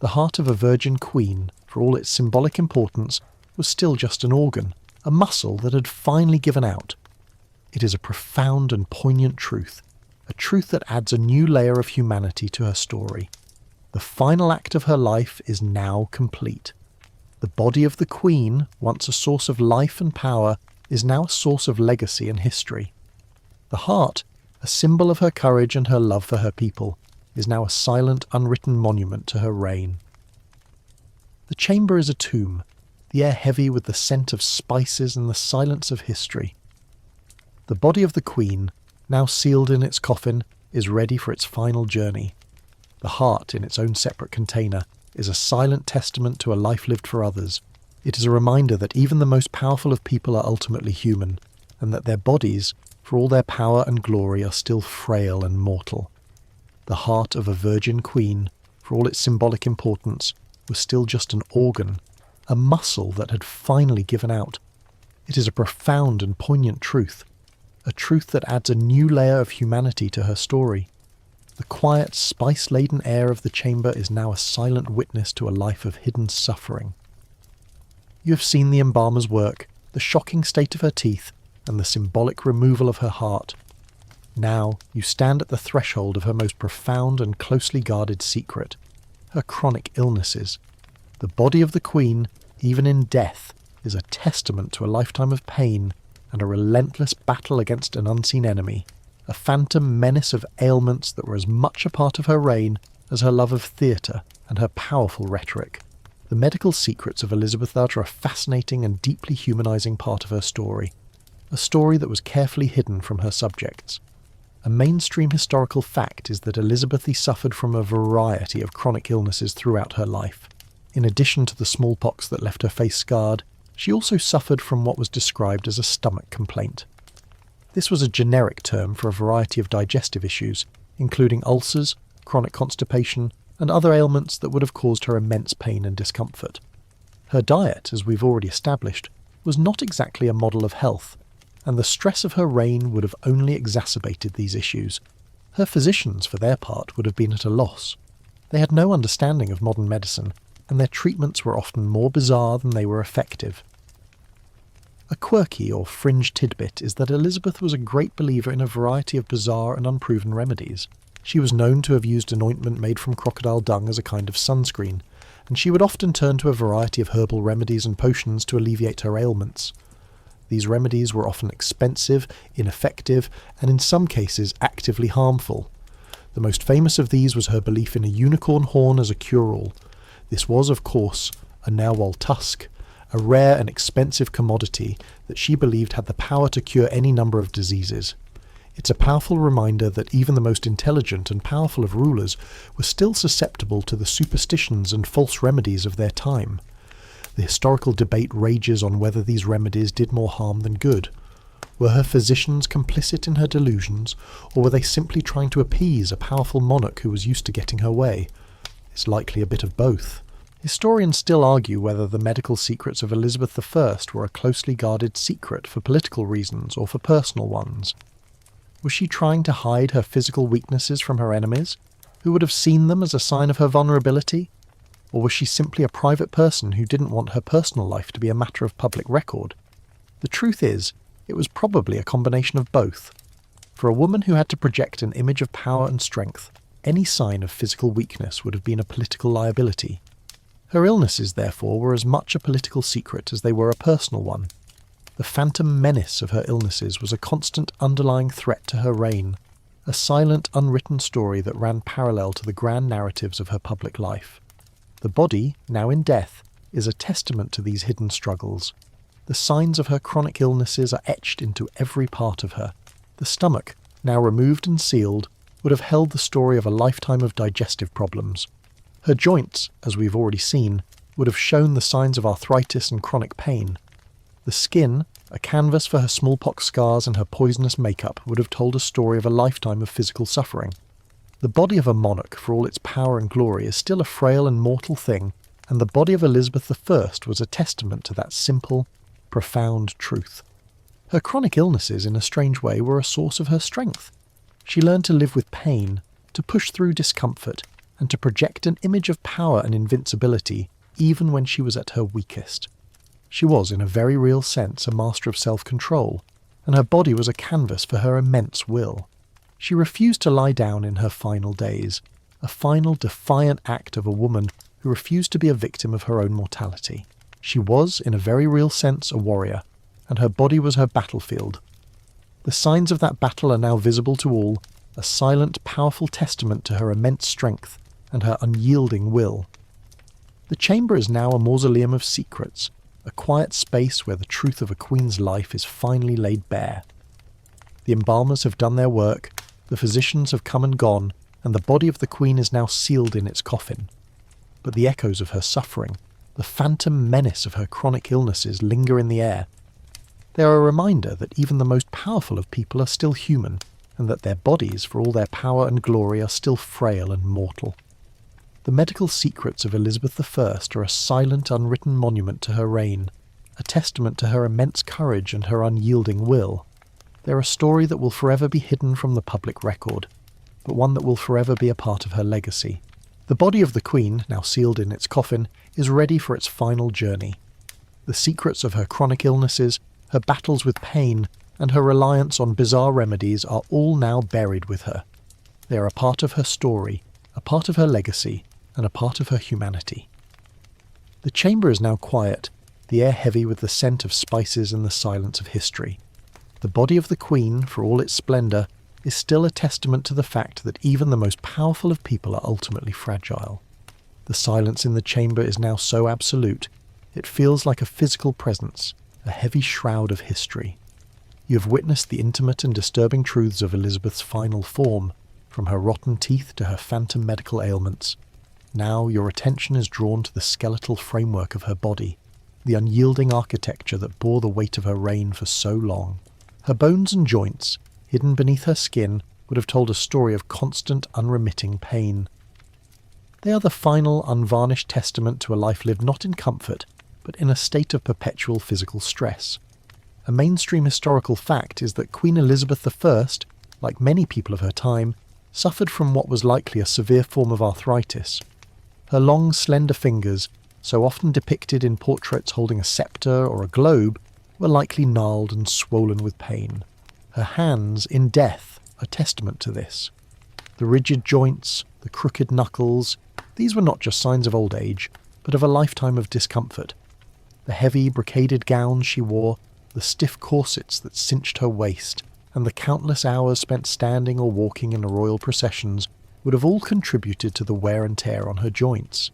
The heart of a virgin queen, for all its symbolic importance, was still just an organ, a muscle that had finally given out. It is a profound and poignant truth, a truth that adds a new layer of humanity to her story. The final act of her life is now complete. The body of the queen, once a source of life and power, is now a source of legacy and history. The heart, a symbol of her courage and her love for her people, is now a silent, unwritten monument to her reign. The chamber is a tomb, the air heavy with the scent of spices and the silence of history. The body of the queen, now sealed in its coffin, is ready for its final journey. The heart, in its own separate container, is a silent testament to a life lived for others. It is a reminder that even the most powerful of people are ultimately human, and that their bodies, for all their power and glory, are still frail and mortal. The heart of a virgin queen, for all its symbolic importance, was still just an organ, a muscle that had finally given out. It is a profound and poignant truth, a truth that adds a new layer of humanity to her story. The quiet, spice-laden air of the chamber is now a silent witness to a life of hidden suffering. You have seen the embalmer's work, the shocking state of her teeth, and the symbolic removal of her heart. Now you stand at the threshold of her most profound and closely guarded secret, her chronic illnesses. The body of the queen, even in death, is a testament to a lifetime of pain and a relentless battle against an unseen enemy, a phantom menace of ailments that were as much a part of her reign as her love of theatre and her powerful rhetoric. The medical secrets of Elizabeth are a fascinating and deeply humanising part of her story, a story that was carefully hidden from her subjects. A mainstream historical fact is that Elizabeth suffered from a variety of chronic illnesses throughout her life. In addition to the smallpox that left her face scarred, she also suffered from what was described as a stomach complaint. This was a generic term for a variety of digestive issues, including ulcers, chronic constipation, and other ailments that would have caused her immense pain and discomfort. Her diet, as we've already established, was not exactly a model of health, and the stress of her reign would have only exacerbated these issues. Her physicians, for their part, would have been at a loss. They had no understanding of modern medicine, and their treatments were often more bizarre than they were effective. A quirky or fringe tidbit is that Elizabeth was a great believer in a variety of bizarre and unproven remedies. She was known to have used an ointment made from crocodile dung as a kind of sunscreen, and she would often turn to a variety of herbal remedies and potions to alleviate her ailments. These remedies were often expensive, ineffective, and in some cases actively harmful. The most famous of these was her belief in a unicorn horn as a cure-all. This was, of course, a narwhal tusk, a rare and expensive commodity that she believed had the power to cure any number of diseases. It's a powerful reminder that even the most intelligent and powerful of rulers were still susceptible to the superstitions and false remedies of their time. The historical debate rages on whether these remedies did more harm than good. Were her physicians complicit in her delusions, or were they simply trying to appease a powerful monarch who was used to getting her way? It's likely a bit of both. Historians still argue whether the medical secrets of Elizabeth I were a closely guarded secret for political reasons or for personal ones. Was she trying to hide her physical weaknesses from her enemies, who would have seen them as a sign of her vulnerability? Or was she simply a private person who didn't want her personal life to be a matter of public record? The truth is, it was probably a combination of both. For a woman who had to project an image of power and strength, any sign of physical weakness would have been a political liability. Her illnesses, therefore, were as much a political secret as they were a personal one. The phantom menace of her illnesses was a constant underlying threat to her reign, a silent, unwritten story that ran parallel to the grand narratives of her public life. The body, now in death, is a testament to these hidden struggles. The signs of her chronic illnesses are etched into every part of her. The stomach, now removed and sealed, would have held the story of a lifetime of digestive problems. Her joints, as we've already seen, would have shown the signs of arthritis and chronic pain. The skin, a canvas for her smallpox scars and her poisonous makeup, would have told a story of a lifetime of physical suffering. The body of a monarch, for all its power and glory, is still a frail and mortal thing, and the body of Elizabeth I was a testament to that simple, profound truth. Her chronic illnesses, in a strange way, were a source of her strength. She learned to live with pain, to push through discomfort, and to project an image of power and invincibility even when she was at her weakest. She was, in a very real sense, a master of self-control, and her body was a canvas for her immense will. She refused to lie down in her final days, a final defiant act of a woman who refused to be a victim of her own mortality. She was, in a very real sense, a warrior, and her body was her battlefield. The signs of that battle are now visible to all, a silent, powerful testament to her immense strength and her unyielding will. The chamber is now a mausoleum of secrets, a quiet space where the truth of a queen's life is finally laid bare. The embalmers have done their work, the physicians have come and gone, and the body of the queen is now sealed in its coffin. But the echoes of her suffering, the phantom menace of her chronic illnesses linger in the air. They are a reminder that even the most powerful of people are still human, and that their bodies, for all their power and glory, are still frail and mortal. The medical secrets of Elizabeth I are a silent, unwritten monument to her reign, a testament to her immense courage and her unyielding will. They're a story that will forever be hidden from the public record, but one that will forever be a part of her legacy. The body of the Queen, now sealed in its coffin, is ready for its final journey. The secrets of her chronic illnesses, her battles with pain, and her reliance on bizarre remedies are all now buried with her. They are a part of her story, a part of her legacy, and a part of her humanity. The chamber is now quiet, the air heavy with the scent of spices and the silence of history. The body of the Queen, for all its splendour, is still a testament to the fact that even the most powerful of people are ultimately fragile. The silence in the chamber is now so absolute, it feels like a physical presence, a heavy shroud of history. You have witnessed the intimate and disturbing truths of Elizabeth's final form, from her rotten teeth to her phantom medical ailments. Now your attention is drawn to the skeletal framework of her body, the unyielding architecture that bore the weight of her reign for so long. Her bones and joints, hidden beneath her skin, would have told a story of constant, unremitting pain. They are the final, unvarnished testament to a life lived not in comfort, but in a state of perpetual physical stress. A mainstream historical fact is that Queen Elizabeth I, like many people of her time, suffered from what was likely a severe form of arthritis. Her long, slender fingers, so often depicted in portraits holding a sceptre or a globe, were likely gnarled and swollen with pain. Her hands, in death, are testament to this. The rigid joints, the crooked knuckles, these were not just signs of old age, but of a lifetime of discomfort. The heavy, brocaded gowns she wore, the stiff corsets that cinched her waist, and the countless hours spent standing or walking in royal processions would have all contributed to the wear and tear on her joints.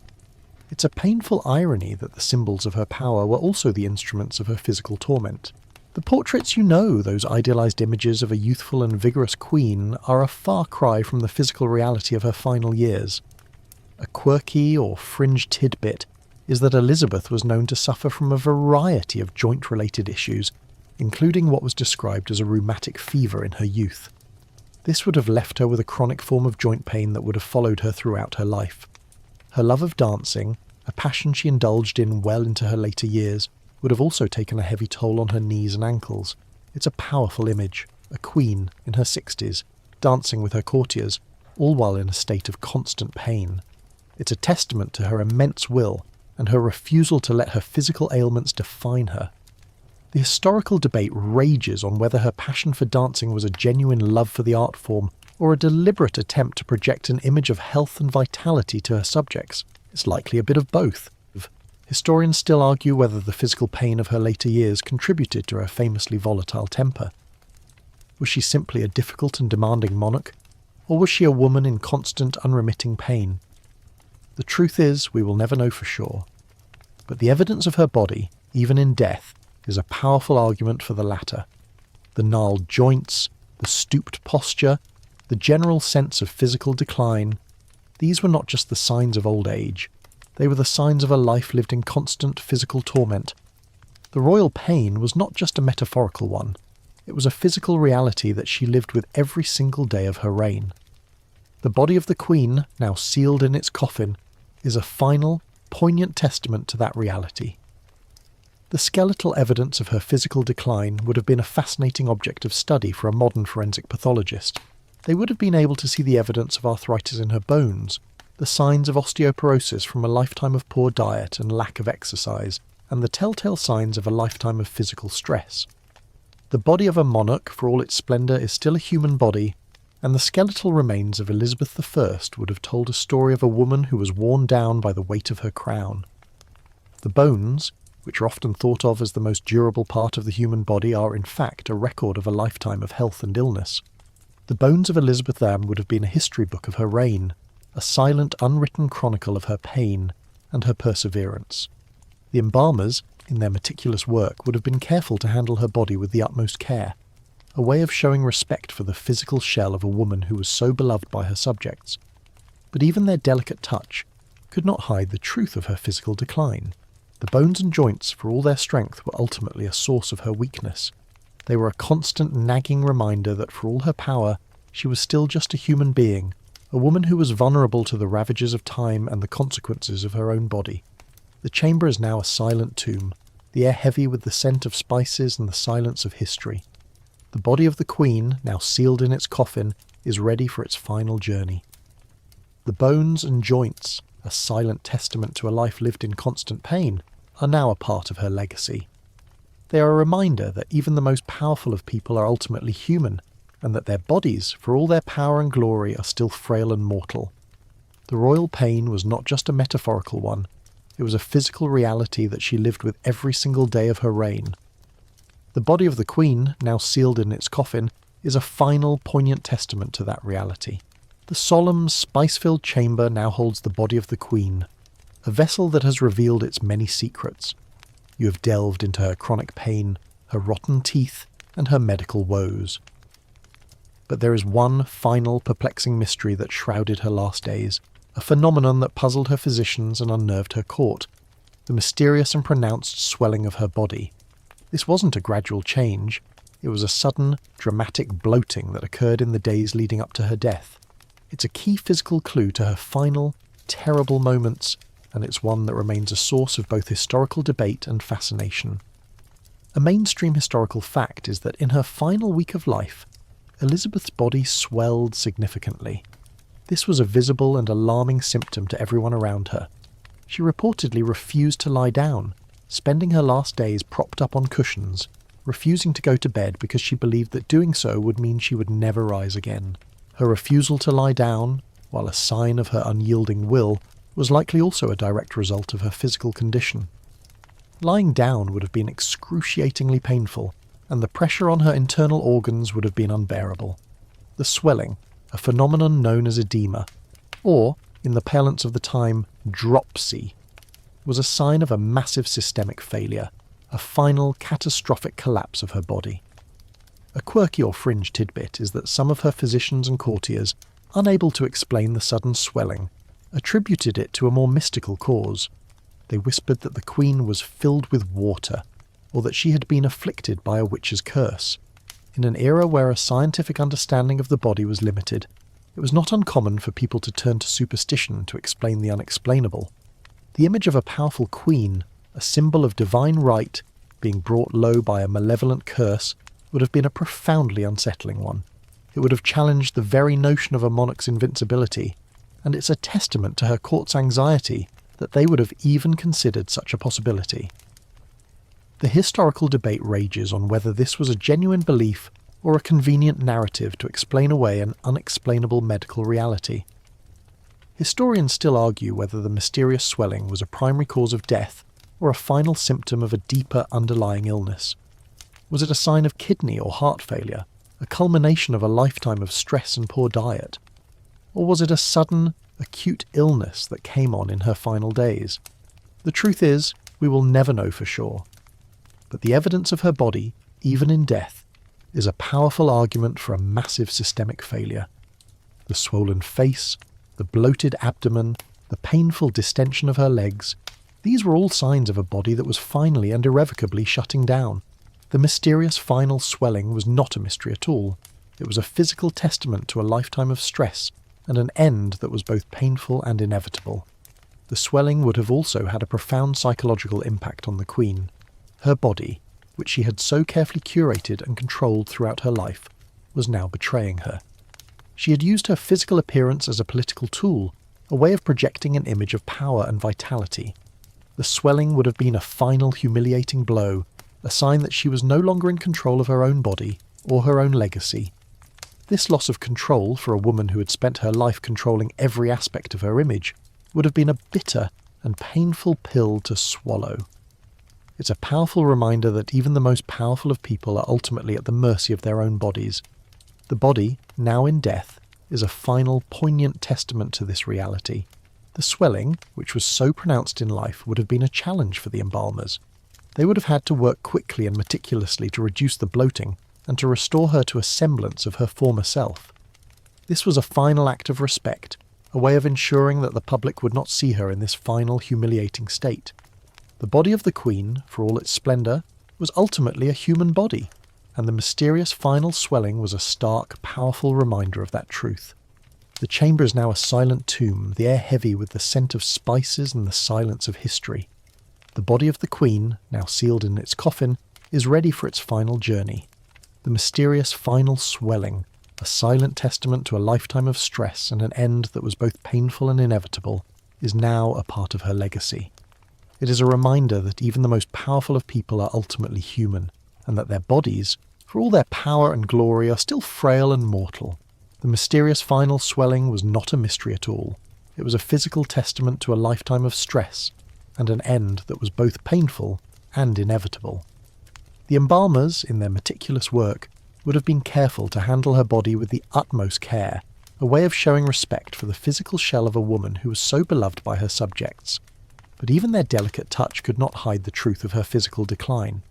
It's a painful irony that the symbols of her power were also the instruments of her physical torment. The portraits you know, those idealized images of a youthful and vigorous queen, are a far cry from the physical reality of her final years. A quirky or fringe tidbit is that Elizabeth was known to suffer from a variety of joint-related issues, including what was described as a rheumatic fever in her youth. This would have left her with a chronic form of joint pain that would have followed her throughout her life. Her love of dancing, a passion she indulged in well into her later years, would have also taken a heavy toll on her knees and ankles. It's a powerful image, a queen in her 60s, dancing with her courtiers, all while in a state of constant pain. It's a testament to her immense will and her refusal to let her physical ailments define her. The historical debate rages on whether her passion for dancing was a genuine love for the art form or a deliberate attempt to project an image of health and vitality to her subjects. It's likely a bit of both. Historians still argue whether the physical pain of her later years contributed to her famously volatile temper. Was she simply a difficult and demanding monarch, or was she a woman in constant, unremitting pain? The truth is, we will never know for sure. But the evidence of her body, even in death, is a powerful argument for the latter. The gnarled joints, the stooped posture, the general sense of physical decline, these were not just the signs of old age. They were the signs of a life lived in constant physical torment. The royal pain was not just a metaphorical one. It was a physical reality that she lived with every single day of her reign. The body of the Queen, now sealed in its coffin, is a final, poignant testament to that reality. The skeletal evidence of her physical decline would have been a fascinating object of study for a modern forensic pathologist. They would have been able to see the evidence of arthritis in her bones, the signs of osteoporosis from a lifetime of poor diet and lack of exercise, and the telltale signs of a lifetime of physical stress. The body of a monarch, for all its splendour, is still a human body, and the skeletal remains of Elizabeth I would have told a story of a woman who was worn down by the weight of her crown. The bones, which are often thought of as the most durable part of the human body, are in fact a record of a lifetime of health and illness. The bones of Elizabeth Ann would have been a history book of her reign, a silent, unwritten chronicle of her pain and her perseverance. The embalmers, in their meticulous work, would have been careful to handle her body with the utmost care, a way of showing respect for the physical shell of a woman who was so beloved by her subjects. But even their delicate touch could not hide the truth of her physical decline. The bones and joints, for all their strength, were ultimately a source of her weakness. They were a constant nagging reminder that for all her power, she was still just a human being, a woman who was vulnerable to the ravages of time and the consequences of her own body. The chamber is now a silent tomb, the air heavy with the scent of spices and the silence of history. The body of the Queen, now sealed in its coffin, is ready for its final journey. The bones and joints, a silent testament to a life lived in constant pain, are now a part of her legacy. They are a reminder that even the most powerful of people are ultimately human, and that their bodies, for all their power and glory, are still frail and mortal. The royal pain was not just a metaphorical one, it was a physical reality that she lived with every single day of her reign. The body of the Queen, now sealed in its coffin, is a final, poignant testament to that reality. The solemn, spice-filled chamber now holds the body of the Queen, a vessel that has revealed its many secrets. You have delved into her chronic pain, her rotten teeth, and her medical woes. But there is one final, perplexing mystery that shrouded her last days, a phenomenon that puzzled her physicians and unnerved her court, the mysterious and pronounced swelling of her body. This wasn't a gradual change, it was a sudden, dramatic bloating that occurred in the days leading up to her death. It's a key physical clue to her final, terrible moments, and it's one that remains a source of both historical debate and fascination. A mainstream historical fact is that in her final week of life, Elizabeth's body swelled significantly. This was a visible and alarming symptom to everyone around her. She reportedly refused to lie down, spending her last days propped up on cushions, refusing to go to bed because she believed that doing so would mean she would never rise again. Her refusal to lie down, while a sign of her unyielding will, was likely also a direct result of her physical condition. Lying down would have been excruciatingly painful, and the pressure on her internal organs would have been unbearable. The swelling, a phenomenon known as edema, or, in the parlance of the time, dropsy, was a sign of a massive systemic failure, a final catastrophic collapse of her body. A quirky or fringe tidbit is that some of her physicians and courtiers, unable to explain the sudden swelling, attributed it to a more mystical cause. They whispered that the Queen was filled with water, or that she had been afflicted by a witch's curse. In an era where a scientific understanding of the body was limited, it was not uncommon for people to turn to superstition to explain the unexplainable. The image of a powerful queen, a symbol of divine right, being brought low by a malevolent curse, would have been a profoundly unsettling one. It would have challenged the very notion of a monarch's invincibility, and it's a testament to her court's anxiety that they would have even considered such a possibility. The historical debate rages on whether this was a genuine belief or a convenient narrative to explain away an unexplainable medical reality. Historians still argue whether the mysterious swelling was a primary cause of death or a final symptom of a deeper underlying illness. Was it a sign of kidney or heart failure, a culmination of a lifetime of stress and poor diet? Or was it a sudden, acute illness that came on in her final days? The truth is, we will never know for sure. But the evidence of her body, even in death, is a powerful argument for a massive systemic failure. The swollen face, the bloated abdomen, the painful distension of her legs, these were all signs of a body that was finally and irrevocably shutting down. The mysterious final swelling was not a mystery at all. It was a physical testament to a lifetime of stress and an end that was both painful and inevitable. The swelling would have also had a profound psychological impact on the Queen. Her body, which she had so carefully curated and controlled throughout her life, was now betraying her. She had used her physical appearance as a political tool, a way of projecting an image of power and vitality. The swelling would have been a final humiliating blow, a sign that she was no longer in control of her own body or her own legacy. This loss of control for a woman who had spent her life controlling every aspect of her image would have been a bitter and painful pill to swallow. It's a powerful reminder that even the most powerful of people are ultimately at the mercy of their own bodies. The body, now in death, is a final, poignant testament to this reality. The swelling, which was so pronounced in life, would have been a challenge for the embalmers. They would have had to work quickly and meticulously to reduce the bloating and to restore her to a semblance of her former self. This was a final act of respect, a way of ensuring that the public would not see her in this final, humiliating state. The body of the Queen, for all its splendour, was ultimately a human body, and the mysterious final swelling was a stark, powerful reminder of that truth. The chamber is now a silent tomb, the air heavy with the scent of spices and the silence of history. The body of the Queen, now sealed in its coffin, is ready for its final journey. The mysterious final swelling, a silent testament to a lifetime of stress and an end that was both painful and inevitable, is now a part of her legacy. It is a reminder that even the most powerful of people are ultimately human, and that their bodies, for all their power and glory, are still frail and mortal. The mysterious final swelling was not a mystery at all. It was a physical testament to a lifetime of stress, and an end that was both painful and inevitable. The embalmers, in their meticulous work, would have been careful to handle her body with the utmost care, a way of showing respect for the physical shell of a woman who was so beloved by her subjects. But even their delicate touch could not hide the truth of her physical decline.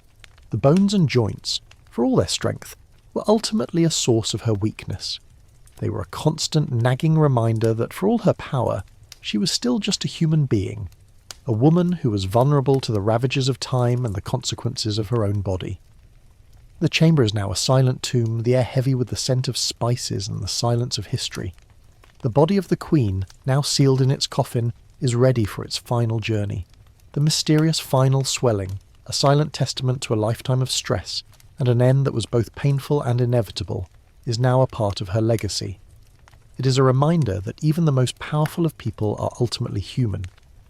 The bones and joints, for all their strength, were ultimately a source of her weakness. They were a constant nagging reminder that for all her power, she was still just a human being, a woman who was vulnerable to the ravages of time and the consequences of her own body. The chamber is now a silent tomb, the air heavy with the scent of spices and the silence of history. The body of the Queen, now sealed in its coffin, is ready for its final journey. The mysterious final swelling, a silent testament to a lifetime of stress and an end that was both painful and inevitable, is now a part of her legacy. It is a reminder that even the most powerful of people are ultimately human,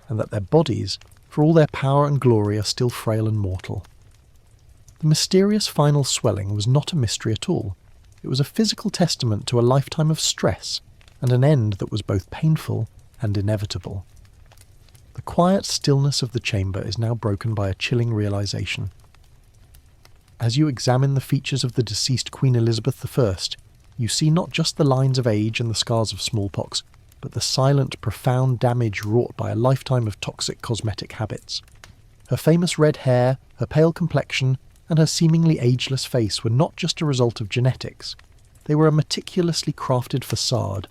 and that their bodies, for all their power and glory, are still frail and mortal. The mysterious final swelling was not a mystery at all. It was a physical testament to a lifetime of stress and an end that was both painful and inevitable. The quiet stillness of the chamber is now broken by a chilling realization. As you examine the features of the deceased Queen Elizabeth I, you see not just the lines of age and the scars of smallpox, but the silent, profound damage wrought by a lifetime of toxic cosmetic habits. Her famous red hair, her pale complexion, and her seemingly ageless face were not just a result of genetics. They were a meticulously crafted facade,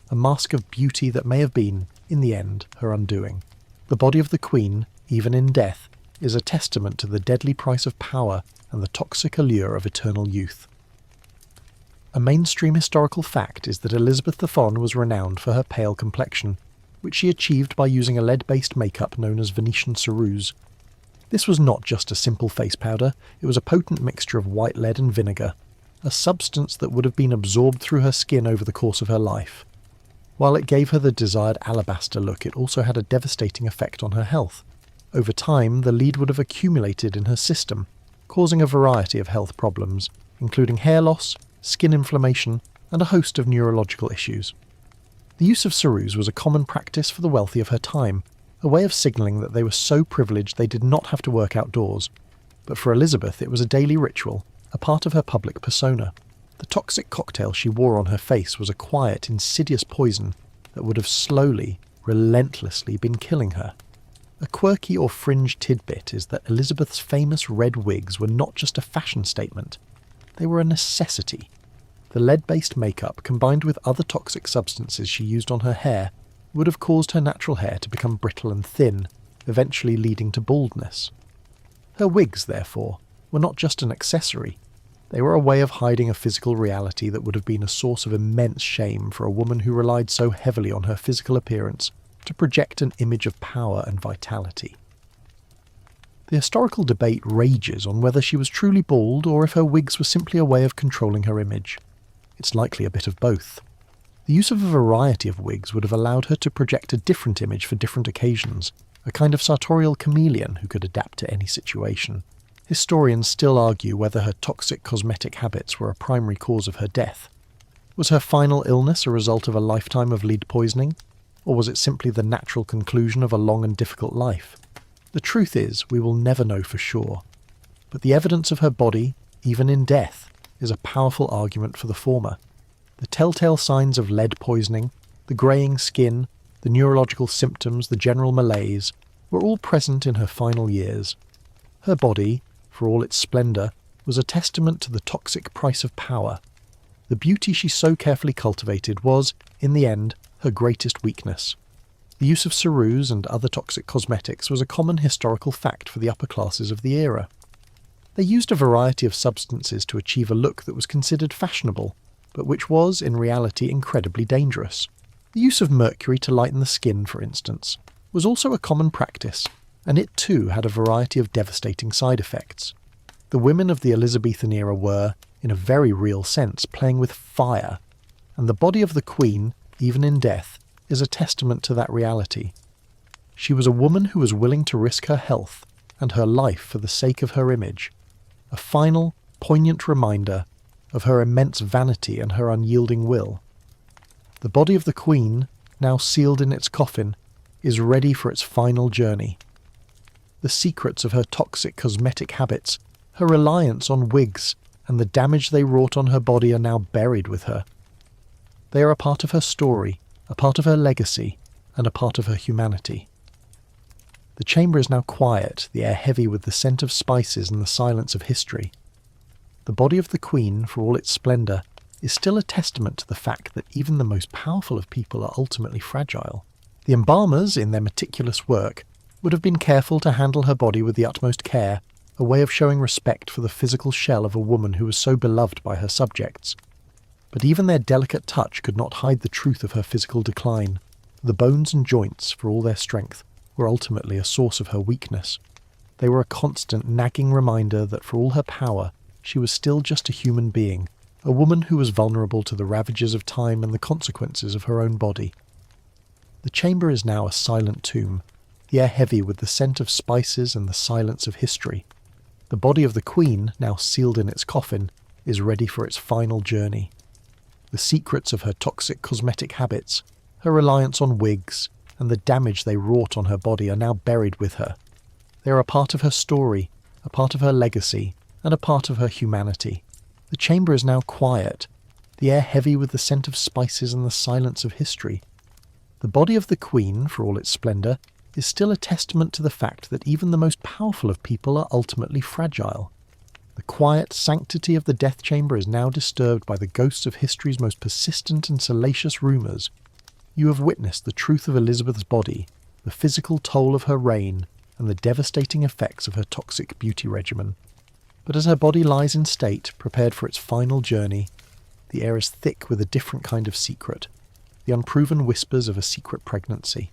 a mask of beauty that may have been, in the end, her undoing. The body of the Queen, even in death, is a testament to the deadly price of power and the toxic allure of eternal youth. A mainstream historical fact is that Elizabeth I was renowned for her pale complexion, which she achieved by using a lead-based makeup known as Venetian ceruse. This was not just a simple face powder, it was a potent mixture of white lead and vinegar, a substance that would have been absorbed through her skin over the course of her life. While it gave her the desired alabaster look, it also had a devastating effect on her health. Over time, the lead would have accumulated in her system, causing a variety of health problems, including hair loss, skin inflammation, and a host of neurological issues. The use of ceruse was a common practice for the wealthy of her time, a way of signalling that they were so privileged they did not have to work outdoors. But for Elizabeth, it was a daily ritual, a part of her public persona. The toxic cocktail she wore on her face was a quiet, insidious poison that would have slowly, relentlessly been killing her. A quirky or fringe tidbit is that Elizabeth's famous red wigs were not just a fashion statement, they were a necessity. The lead-based makeup, combined with other toxic substances she used on her hair, would have caused her natural hair to become brittle and thin, eventually leading to baldness. Her wigs, therefore, were not just an accessory, They were a way of hiding a physical reality that would have been a source of immense shame for a woman who relied so heavily on her physical appearance to project an image of power and vitality. The historical debate rages on whether she was truly bald or if her wigs were simply a way of controlling her image. It's likely a bit of both. The use of a variety of wigs would have allowed her to project a different image for different occasions, a kind of sartorial chameleon who could adapt to any situation. Historians still argue whether her toxic cosmetic habits were a primary cause of her death. Was her final illness a result of a lifetime of lead poisoning, or was it simply the natural conclusion of a long and difficult life? The truth is, we will never know for sure. But the evidence of her body, even in death, is a powerful argument for the former. The telltale signs of lead poisoning, the greying skin, the neurological symptoms, the general malaise, were all present in her final years. Her body, for all its splendour, was a testament to the toxic price of power. The beauty she so carefully cultivated was, in the end, her greatest weakness. The use of ceruse and other toxic cosmetics was a common historical fact for the upper classes of the era. They used a variety of substances to achieve a look that was considered fashionable, but which was, in reality, incredibly dangerous. The use of mercury to lighten the skin, for instance, was also a common practice, and it too had a variety of devastating side effects. The women of the Elizabethan era were, in a very real sense, playing with fire, and the body of the Queen, even in death, is a testament to that reality. She was a woman who was willing to risk her health and her life for the sake of her image, a final, poignant reminder of her immense vanity and her unyielding will. The body of the Queen, now sealed in its coffin, is ready for its final journey. The secrets of her toxic cosmetic habits, her reliance on wigs, and the damage they wrought on her body are now buried with her. They are a part of her story, a part of her legacy, and a part of her humanity. The chamber is now quiet, the air heavy with the scent of spices and the silence of history. The body of the Queen, for all its splendour, is still a testament to the fact that even the most powerful of people are ultimately fragile. The embalmers, in their meticulous work, would have been careful to handle her body with the utmost care, a way of showing respect for the physical shell of a woman who was so beloved by her subjects. But even their delicate touch could not hide the truth of her physical decline. The bones and joints, for all their strength, were ultimately a source of her weakness. They were a constant nagging reminder that for all her power, she was still just a human being, a woman who was vulnerable to the ravages of time and the consequences of her own body. The chamber is now a silent tomb, the air heavy with the scent of spices and the silence of history. The body of the Queen, now sealed in its coffin, is ready for its final journey. The secrets of her toxic cosmetic habits, her reliance on wigs, and the damage they wrought on her body are now buried with her. They are a part of her story, a part of her legacy, and a part of her humanity. The chamber is now quiet, the air heavy with the scent of spices and the silence of history. The body of the Queen, for all its splendour, is still a testament to the fact that even the most powerful of people are ultimately fragile. The quiet sanctity of the death chamber is now disturbed by the ghosts of history's most persistent and salacious rumours. You have witnessed the truth of Elizabeth's body, the physical toll of her reign, and the devastating effects of her toxic beauty regimen. But as her body lies in state, prepared for its final journey, the air is thick with a different kind of secret, the unproven whispers of a secret pregnancy.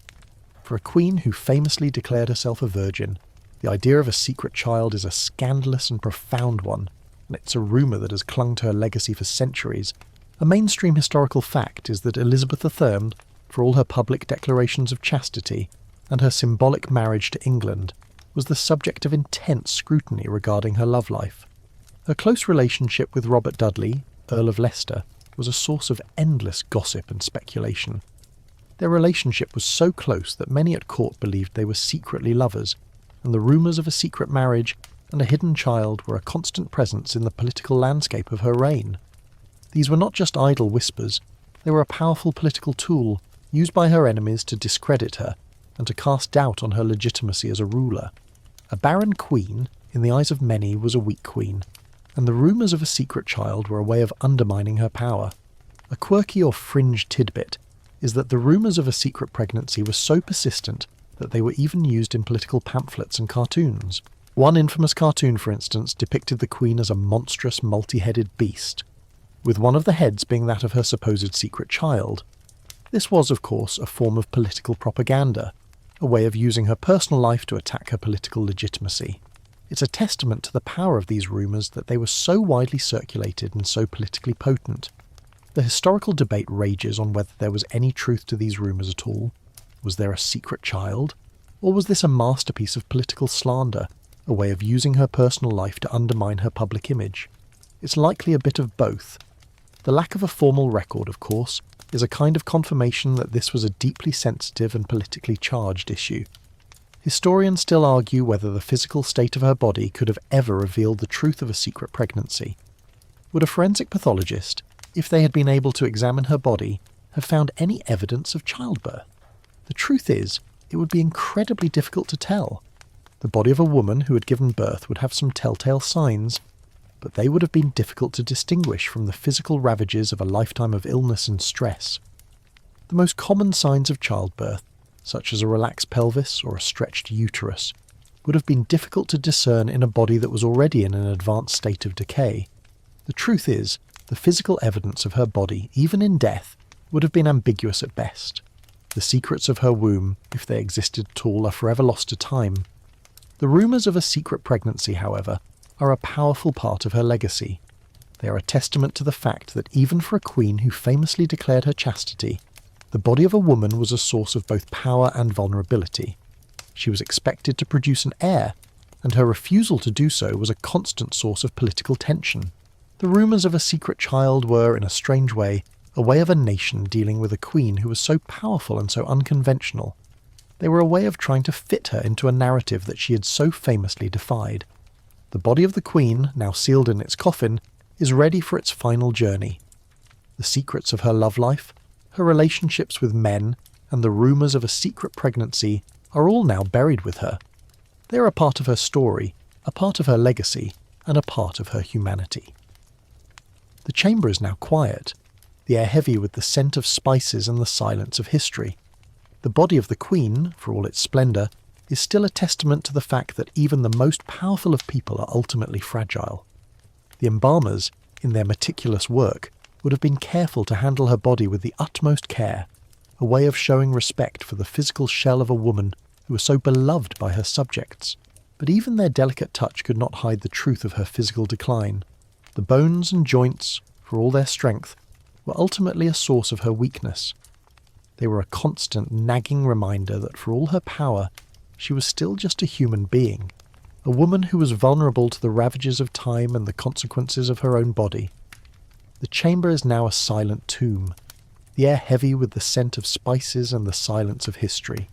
For a queen who famously declared herself a virgin, the idea of a secret child is a scandalous and profound one, and it's a rumour that has clung to her legacy for centuries. A mainstream historical fact is that Elizabeth III, for all her public declarations of chastity and her symbolic marriage to England, was the subject of intense scrutiny regarding her love life. Her close relationship with Robert Dudley, Earl of Leicester, was a source of endless gossip and speculation. Their relationship was so close that many at court believed they were secretly lovers, and the rumours of a secret marriage and a hidden child were a constant presence in the political landscape of her reign. These were not just idle whispers, they were a powerful political tool used by her enemies to discredit her and to cast doubt on her legitimacy as a ruler. A barren queen, in the eyes of many, was a weak queen, and the rumours of a secret child were a way of undermining her power. A quirky or fringe tidbit is that the rumours of a secret pregnancy were so persistent that they were even used in political pamphlets and cartoons. One infamous cartoon, for instance, depicted the Queen as a monstrous, multi-headed beast, with one of the heads being that of her supposed secret child. This was, of course, a form of political propaganda, a way of using her personal life to attack her political legitimacy. It's a testament to the power of these rumours that they were so widely circulated and so politically potent. The historical debate rages on whether there was any truth to these rumours at all. Was there a secret child? Or was this a masterpiece of political slander, a way of using her personal life to undermine her public image? It's likely a bit of both. The lack of a formal record, of course, is a kind of confirmation that this was a deeply sensitive and politically charged issue. Historians still argue whether the physical state of her body could have ever revealed the truth of a secret pregnancy. Would a forensic pathologist, if they had been able to examine her body, have found any evidence of childbirth? The truth is, it would be incredibly difficult to tell. The body of a woman who had given birth would have some telltale signs, but they would have been difficult to distinguish from the physical ravages of a lifetime of illness and stress. The most common signs of childbirth, such as a relaxed pelvis or a stretched uterus, would have been difficult to discern in a body that was already in an advanced state of decay. The truth is, the physical evidence of her body, even in death, would have been ambiguous at best. The secrets of her womb, if they existed at all, are forever lost to time. The rumours of a secret pregnancy, however, are a powerful part of her legacy. They are a testament to the fact that even for a queen who famously declared her chastity, the body of a woman was a source of both power and vulnerability. She was expected to produce an heir, and her refusal to do so was a constant source of political tension. The rumours of a secret child were, in a strange way of a nation dealing with a queen who was so powerful and so unconventional. They were a way of trying to fit her into a narrative that she had so famously defied. The body of the Queen, now sealed in its coffin, is ready for its final journey. The secrets of her love life, her relationships with men, and the rumours of a secret pregnancy are all now buried with her. They are a part of her story, a part of her legacy, and a part of her humanity. The chamber is now quiet, the air heavy with the scent of spices and the silence of history. The body of the Queen, for all its splendour, is still a testament to the fact that even the most powerful of people are ultimately fragile. The embalmers, in their meticulous work, would have been careful to handle her body with the utmost care, a way of showing respect for the physical shell of a woman who was so beloved by her subjects. But even their delicate touch could not hide the truth of her physical decline. The bones and joints, for all their strength, were ultimately a source of her weakness. They were a constant, nagging reminder that for all her power, she was still just a human being, a woman who was vulnerable to the ravages of time and the consequences of her own body. The chamber is now a silent tomb, the air heavy with the scent of spices and the silence of history.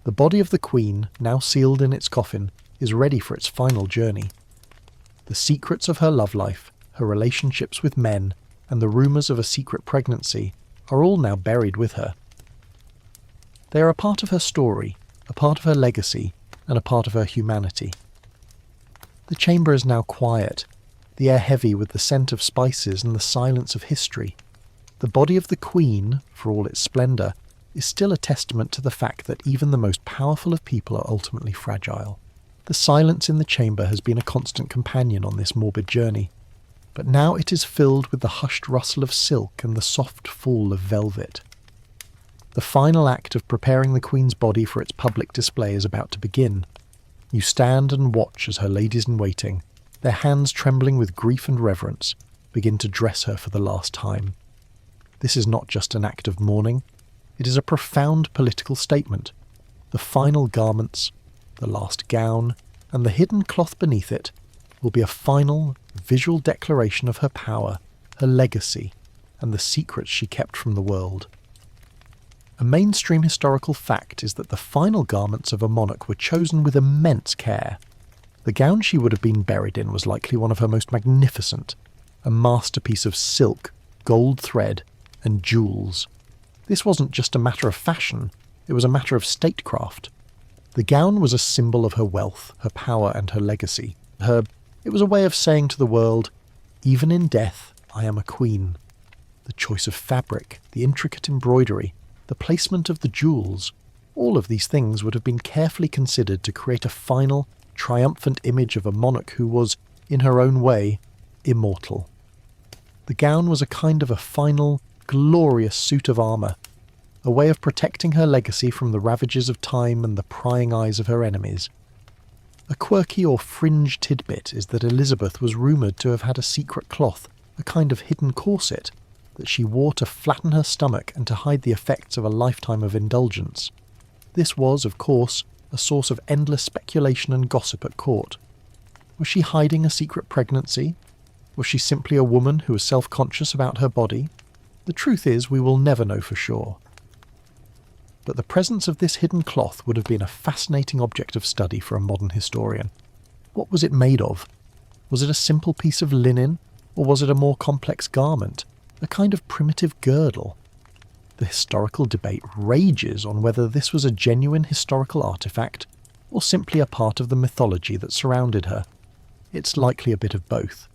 The body of the Queen, now sealed in its coffin, is ready for its final journey. The secrets of her love life, her relationships with men, and the rumours of a secret pregnancy are all now buried with her. They are a part of her story, a part of her legacy, and a part of her humanity. The chamber is now quiet, the air heavy with the scent of spices and the silence of history. The body of the Queen, for all its splendour, is still a testament to the fact that even the most powerful of people are ultimately fragile. The silence in the chamber has been a constant companion on this morbid journey, but now it is filled with the hushed rustle of silk and the soft fall of velvet. The final act of preparing the Queen's body for its public display is about to begin. You stand and watch as her ladies-in-waiting, their hands trembling with grief and reverence, begin to dress her for the last time. This is not just an act of mourning, it is a profound political statement. The final garments, the last gown, and the hidden cloth beneath it will be a final, visual declaration of her power, her legacy, and the secrets she kept from the world. A mainstream historical fact is that the final garments of a monarch were chosen with immense care. The gown she would have been buried in was likely one of her most magnificent, a masterpiece of silk, gold thread, and jewels. This wasn't just a matter of fashion, it was a matter of statecraft. The gown was a symbol of her wealth, her power, and her legacy. It was a way of saying to the world, even in death, I am a queen. The choice of fabric, the intricate embroidery, the placement of the jewels, all of these things would have been carefully considered to create a final, triumphant image of a monarch who was, in her own way, immortal. The gown was a kind of a final, glorious suit of armour, a way of protecting her legacy from the ravages of time and the prying eyes of her enemies. A quirky or fringe tidbit is that Elizabeth was rumoured to have had a secret cloth, a kind of hidden corset, that she wore to flatten her stomach and to hide the effects of a lifetime of indulgence. This was, of course, a source of endless speculation and gossip at court. Was she hiding a secret pregnancy? Was she simply a woman who was self-conscious about her body? The truth is, we will never know for sure. But the presence of this hidden cloth would have been a fascinating object of study for a modern historian. What was it made of? Was it a simple piece of linen, or was it a more complex garment, a kind of primitive girdle? The historical debate rages on whether this was a genuine historical artefact, or simply a part of the mythology that surrounded her. It's likely a bit of both.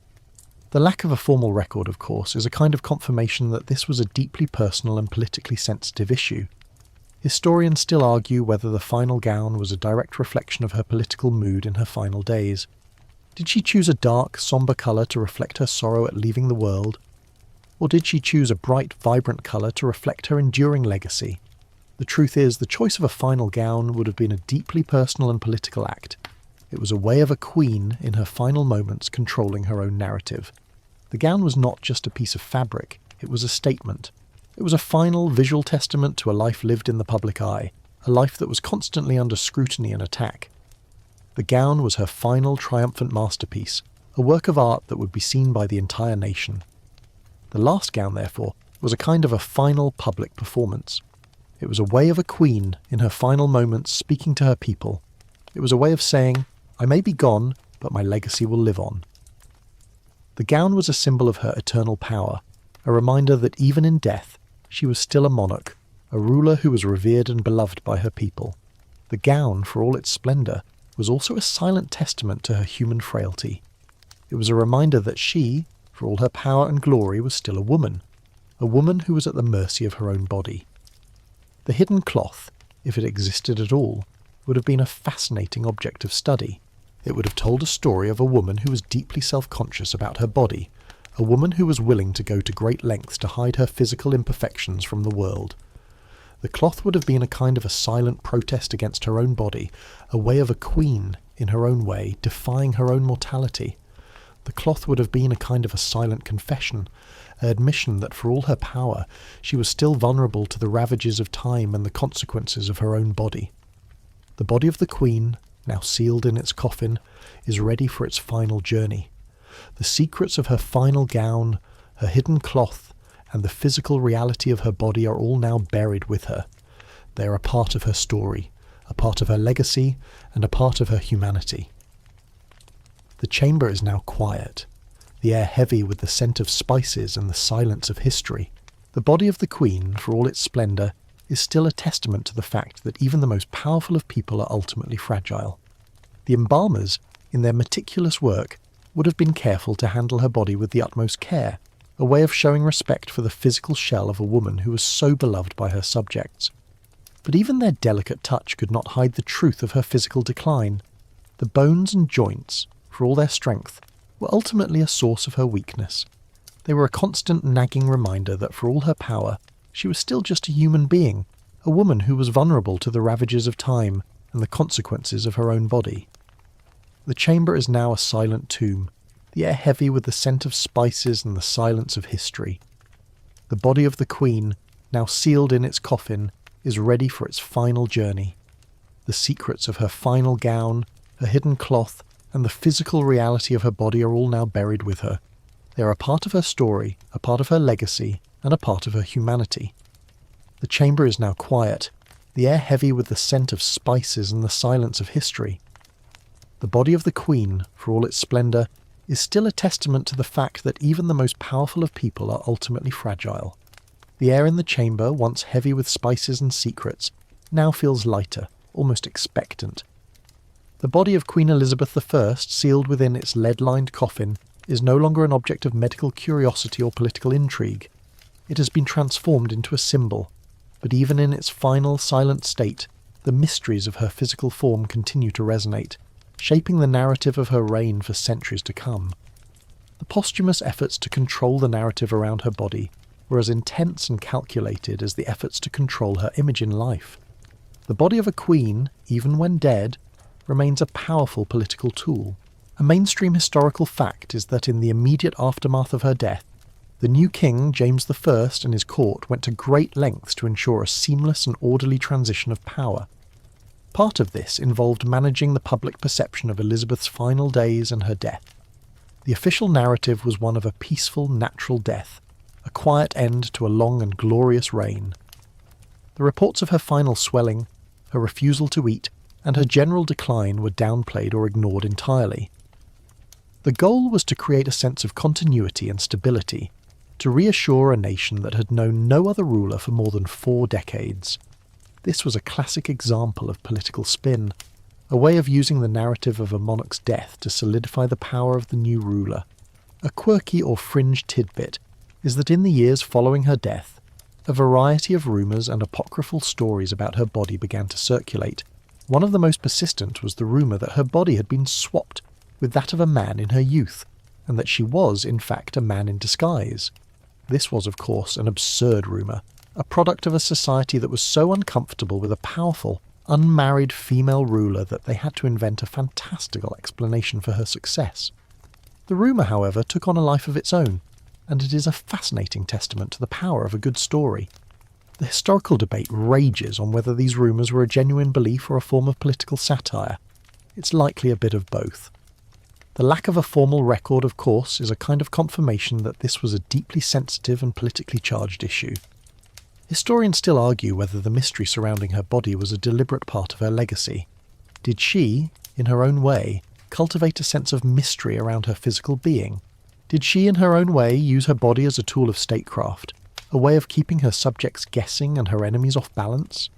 The lack of a formal record, of course, is a kind of confirmation that this was a deeply personal and politically sensitive issue. Historians still argue whether the final gown was a direct reflection of her political mood in her final days. Did she choose a dark, sombre colour to reflect her sorrow at leaving the world? Or did she choose a bright, vibrant colour to reflect her enduring legacy? The truth is, the choice of a final gown would have been a deeply personal and political act. It was a way of a queen, in her final moments, controlling her own narrative. The gown was not just a piece of fabric, it was a statement. It was a final visual testament to a life lived in the public eye, a life that was constantly under scrutiny and attack. The gown was her final triumphant masterpiece, a work of art that would be seen by the entire nation. The last gown, therefore, was a kind of a final public performance. It was a way of a queen, in her final moments, speaking to her people. It was a way of saying, I may be gone, but my legacy will live on. The gown was a symbol of her eternal power, a reminder that even in death, she was still a monarch, a ruler who was revered and beloved by her people. The gown, for all its splendour, was also a silent testament to her human frailty. It was a reminder that she, for all her power and glory, was still a woman who was at the mercy of her own body. The hidden cloth, if it existed at all, would have been a fascinating object of study. It would have told a story of a woman who was deeply self-conscious about her body, a woman who was willing to go to great lengths to hide her physical imperfections from the world. The cloth would have been a kind of a silent protest against her own body, a way of a queen, in her own way, defying her own mortality. The cloth would have been a kind of a silent confession, an admission that for all her power, she was still vulnerable to the ravages of time and the consequences of her own body. The body of the queen, now sealed in its coffin, is ready for its final journey. The secrets of her final gown, her hidden cloth, and the physical reality of her body are all now buried with her. They are a part of her story, a part of her legacy, and a part of her humanity. The chamber is now quiet, the air heavy with the scent of spices and the silence of history. The body of the queen, for all its splendour, is still a testament to the fact that even the most powerful of people are ultimately fragile. The embalmers, in their meticulous work, would have been careful to handle her body with the utmost care, a way of showing respect for the physical shell of a woman who was so beloved by her subjects. But even their delicate touch could not hide the truth of her physical decline. The bones and joints, for all their strength, were ultimately a source of her weakness. They were a constant nagging reminder that for all her power, she was still just a human being, a woman who was vulnerable to the ravages of time and the consequences of her own body. The chamber is now a silent tomb, the air heavy with the scent of spices and the silence of history. The body of the queen, now sealed in its coffin, is ready for its final journey. The secrets of her final gown, her hidden cloth, and the physical reality of her body are all now buried with her. They are a part of her story, a part of her legacy, and a part of her humanity. The chamber is now quiet, the air heavy with the scent of spices and the silence of history. The body of the queen, for all its splendour, is still a testament to the fact that even the most powerful of people are ultimately fragile. The air in the chamber, once heavy with spices and secrets, now feels lighter, almost expectant. The body of Queen Elizabeth I, sealed within its lead-lined coffin, is no longer an object of medical curiosity or political intrigue. It has been transformed into a symbol, but even in its final silent state, the mysteries of her physical form continue to resonate. shaping the narrative of her reign for centuries to come. The posthumous efforts to control the narrative around her body were as intense and calculated as the efforts to control her image in life. The body of a queen, even when dead, remains a powerful political tool. A mainstream historical fact is that in the immediate aftermath of her death, the new king, James I, and his court went to great lengths to ensure a seamless and orderly transition of power. Part of this involved managing the public perception of Elizabeth's final days and her death. The official narrative was one of a peaceful, natural death, a quiet end to a long and glorious reign. The reports of her final swelling, her refusal to eat, and her general decline were downplayed or ignored entirely. The goal was to create a sense of continuity and stability, to reassure a nation that had known no other ruler for more than 4 decades. This was a classic example of political spin, a way of using the narrative of a monarch's death to solidify the power of the new ruler. A quirky or fringe tidbit is that in the years following her death, a variety of rumours and apocryphal stories about her body began to circulate. One of the most persistent was the rumour that her body had been swapped with that of a man in her youth, and that she was, in fact, a man in disguise. This was, of course, an absurd rumour, a product of a society that was so uncomfortable with a powerful, unmarried female ruler that they had to invent a fantastical explanation for her success. The rumour, however, took on a life of its own, and it is a fascinating testament to the power of a good story. The historical debate rages on whether these rumours were a genuine belief or a form of political satire. It's likely a bit of both. The lack of a formal record, of course, is a kind of confirmation that this was a deeply sensitive and politically charged issue. Historians still argue whether the mystery surrounding her body was a deliberate part of her legacy. Did she, in her own way, cultivate a sense of mystery around her physical being? Did she, in her own way, use her body as a tool of statecraft, a way of keeping her subjects guessing and her enemies off balance?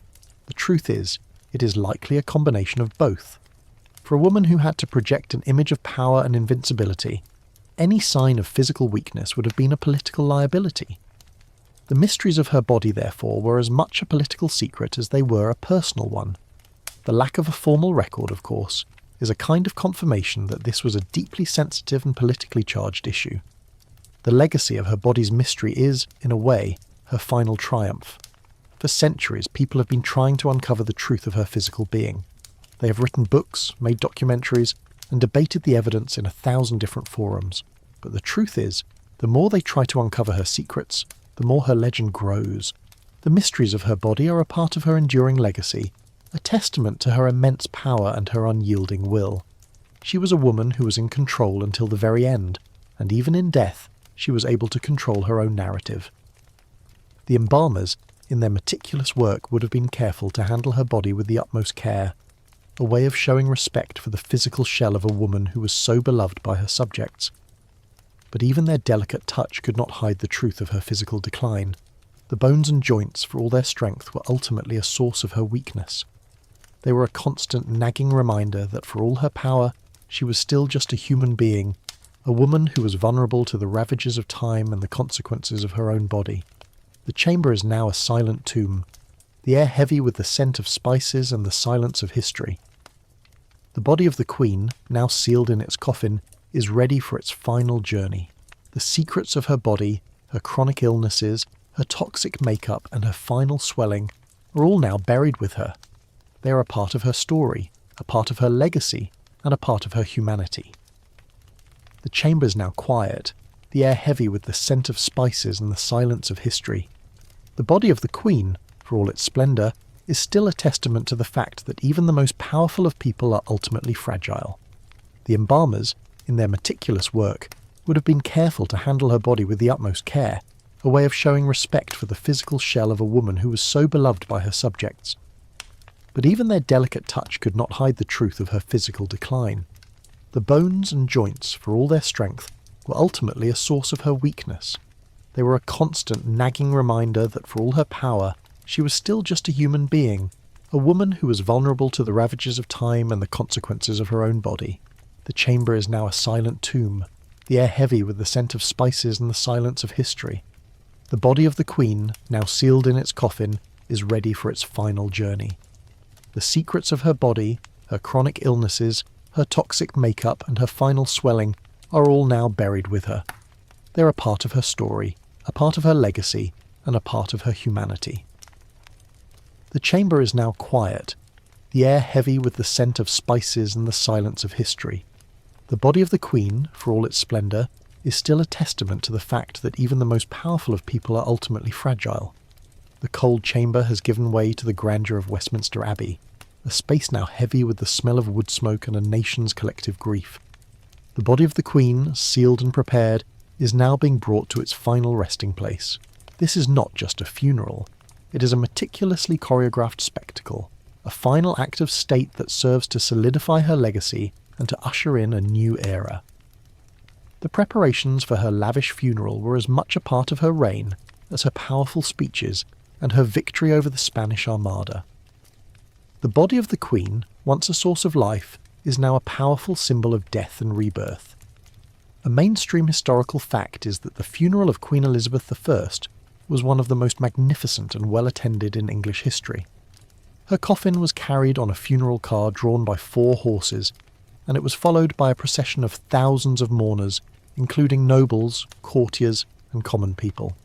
The truth is, it is likely a combination of both. For a woman who had to project an image of power and invincibility, any sign of physical weakness would have been a political liability. The mysteries of her body, therefore, were as much a political secret as they were a personal one. The lack of a formal record, of course, is a kind of confirmation that this was a deeply sensitive and politically charged issue. The legacy of her body's mystery is, in a way, her final triumph. For centuries, people have been trying to uncover the truth of her physical being. They have written books, made documentaries, and debated the evidence in 1,000 different forums. But the truth is, the more they try to uncover her secrets, the more her legend grows. The mysteries of her body are a part of her enduring legacy, a testament to her immense power and her unyielding will. She was a woman who was in control until the very end, and even in death, she was able to control her own narrative. The embalmers, in their meticulous work, would have been careful to handle her body with the utmost care, a way of showing respect for the physical shell of a woman who was so beloved by her subjects. But even their delicate touch could not hide the truth of her physical decline. The bones and joints, for all their strength, were ultimately a source of her weakness. They were a constant nagging reminder that for all her power, she was still just a human being, a woman who was vulnerable to the ravages of time and the consequences of her own body. The chamber is now a silent tomb, the air heavy with the scent of spices and the silence of history. The body of the Queen, now sealed in its coffin, is ready for its final journey. The secrets of her body, her chronic illnesses, her toxic makeup, and her final swelling are all now buried with her. They are a part of her story, a part of her legacy, and a part of her humanity. The chamber is now quiet, the air heavy with the scent of spices and the silence of history. The body of the Queen, for all its splendour, is still a testament to the fact that even the most powerful of people are ultimately fragile. The embalmers, in their meticulous work, would have been careful to handle her body with the utmost care, a way of showing respect for the physical shell of a woman who was so beloved by her subjects. But even their delicate touch could not hide the truth of her physical decline. The bones and joints, for all their strength, were ultimately a source of her weakness. They were a constant nagging reminder that for all her power, she was still just a human being, a woman who was vulnerable to the ravages of time and the consequences of her own body. The chamber is now a silent tomb, the air heavy with the scent of spices and the silence of history. The body of the Queen, now sealed in its coffin, is ready for its final journey. The secrets of her body, her chronic illnesses, her toxic makeup and her final swelling are all now buried with her. They're a part of her story, a part of her legacy, and a part of her humanity. The chamber is now quiet, the air heavy with the scent of spices and the silence of history. The body of the Queen, for all its splendour, is still a testament to the fact that even the most powerful of people are ultimately fragile. The cold chamber has given way to the grandeur of Westminster Abbey, a space now heavy with the smell of wood smoke and a nation's collective grief. The body of the Queen, sealed and prepared, is now being brought to its final resting place. This is not just a funeral. It is a meticulously choreographed spectacle, a final act of state that serves to solidify her legacy and to usher in a new era. The preparations for her lavish funeral were as much a part of her reign as her powerful speeches and her victory over the Spanish Armada. The body of the Queen, once a source of life, is now a powerful symbol of death and rebirth. A mainstream historical fact is that the funeral of Queen Elizabeth I was one of the most magnificent and well-attended in English history. Her coffin was carried on a funeral car drawn by 4 horses, and it was followed by a procession of thousands of mourners, including nobles, courtiers, and common people.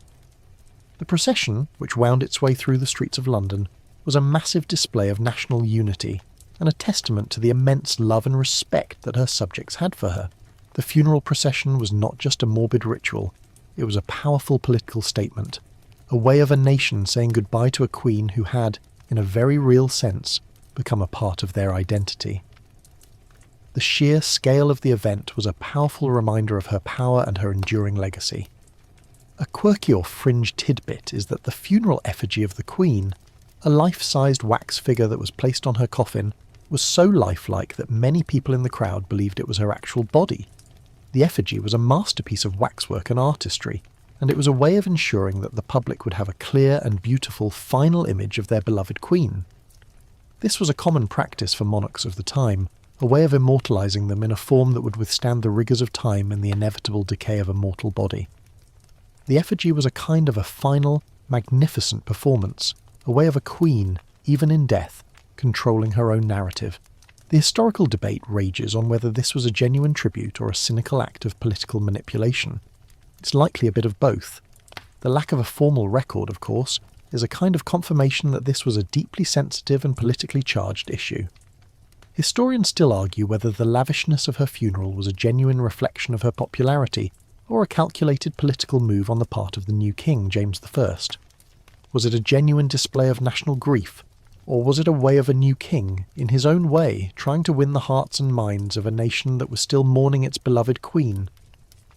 The procession, which wound its way through the streets of London, was a massive display of national unity and a testament to the immense love and respect that her subjects had for her. The funeral procession was not just a morbid ritual, it was a powerful political statement, a way of a nation saying goodbye to a queen who had, in a very real sense, become a part of their identity. The sheer scale of the event was a powerful reminder of her power and her enduring legacy. A quirky or fringe tidbit is that the funeral effigy of the Queen, a life-sized wax figure that was placed on her coffin, was so lifelike that many people in the crowd believed it was her actual body. The effigy was a masterpiece of waxwork and artistry, and it was a way of ensuring that the public would have a clear and beautiful final image of their beloved Queen. This was a common practice for monarchs of the time, a way of immortalising them in a form that would withstand the rigours of time and the inevitable decay of a mortal body. The effigy was a kind of a final, magnificent performance, a way of a queen, even in death, controlling her own narrative. The historical debate rages on whether this was a genuine tribute or a cynical act of political manipulation. It's likely a bit of both. The lack of a formal record, of course, is a kind of confirmation that this was a deeply sensitive and politically charged issue. Historians still argue whether the lavishness of her funeral was a genuine reflection of her popularity or a calculated political move on the part of the new king, James I. Was it a genuine display of national grief, or was it a way of a new king, in his own way, trying to win the hearts and minds of a nation that was still mourning its beloved queen?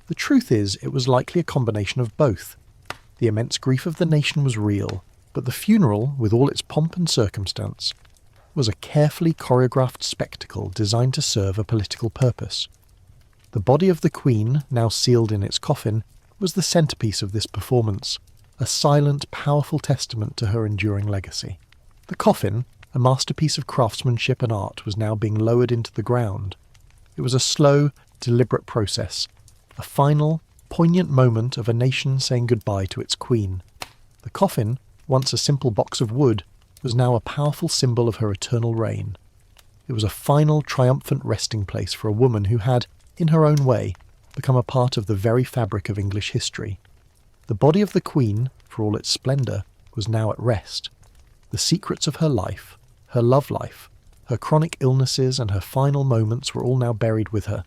The truth is, it was likely a combination of both. The immense grief of the nation was real, but the funeral, with all its pomp and circumstance, was a carefully choreographed spectacle designed to serve a political purpose. The body of the Queen, now sealed in its coffin, was the centrepiece of this performance, a silent, powerful testament to her enduring legacy. The coffin, a masterpiece of craftsmanship and art, was now being lowered into the ground. It was a slow, deliberate process, a final, poignant moment of a nation saying goodbye to its queen. The coffin, once a simple box of wood, was now a powerful symbol of her eternal reign. It was a final, triumphant resting place for a woman who had, in her own way, become a part of the very fabric of English history. The body of the Queen, for all its splendour, was now at rest. The secrets of her life, her love life, her chronic illnesses and her final moments were all now buried with her.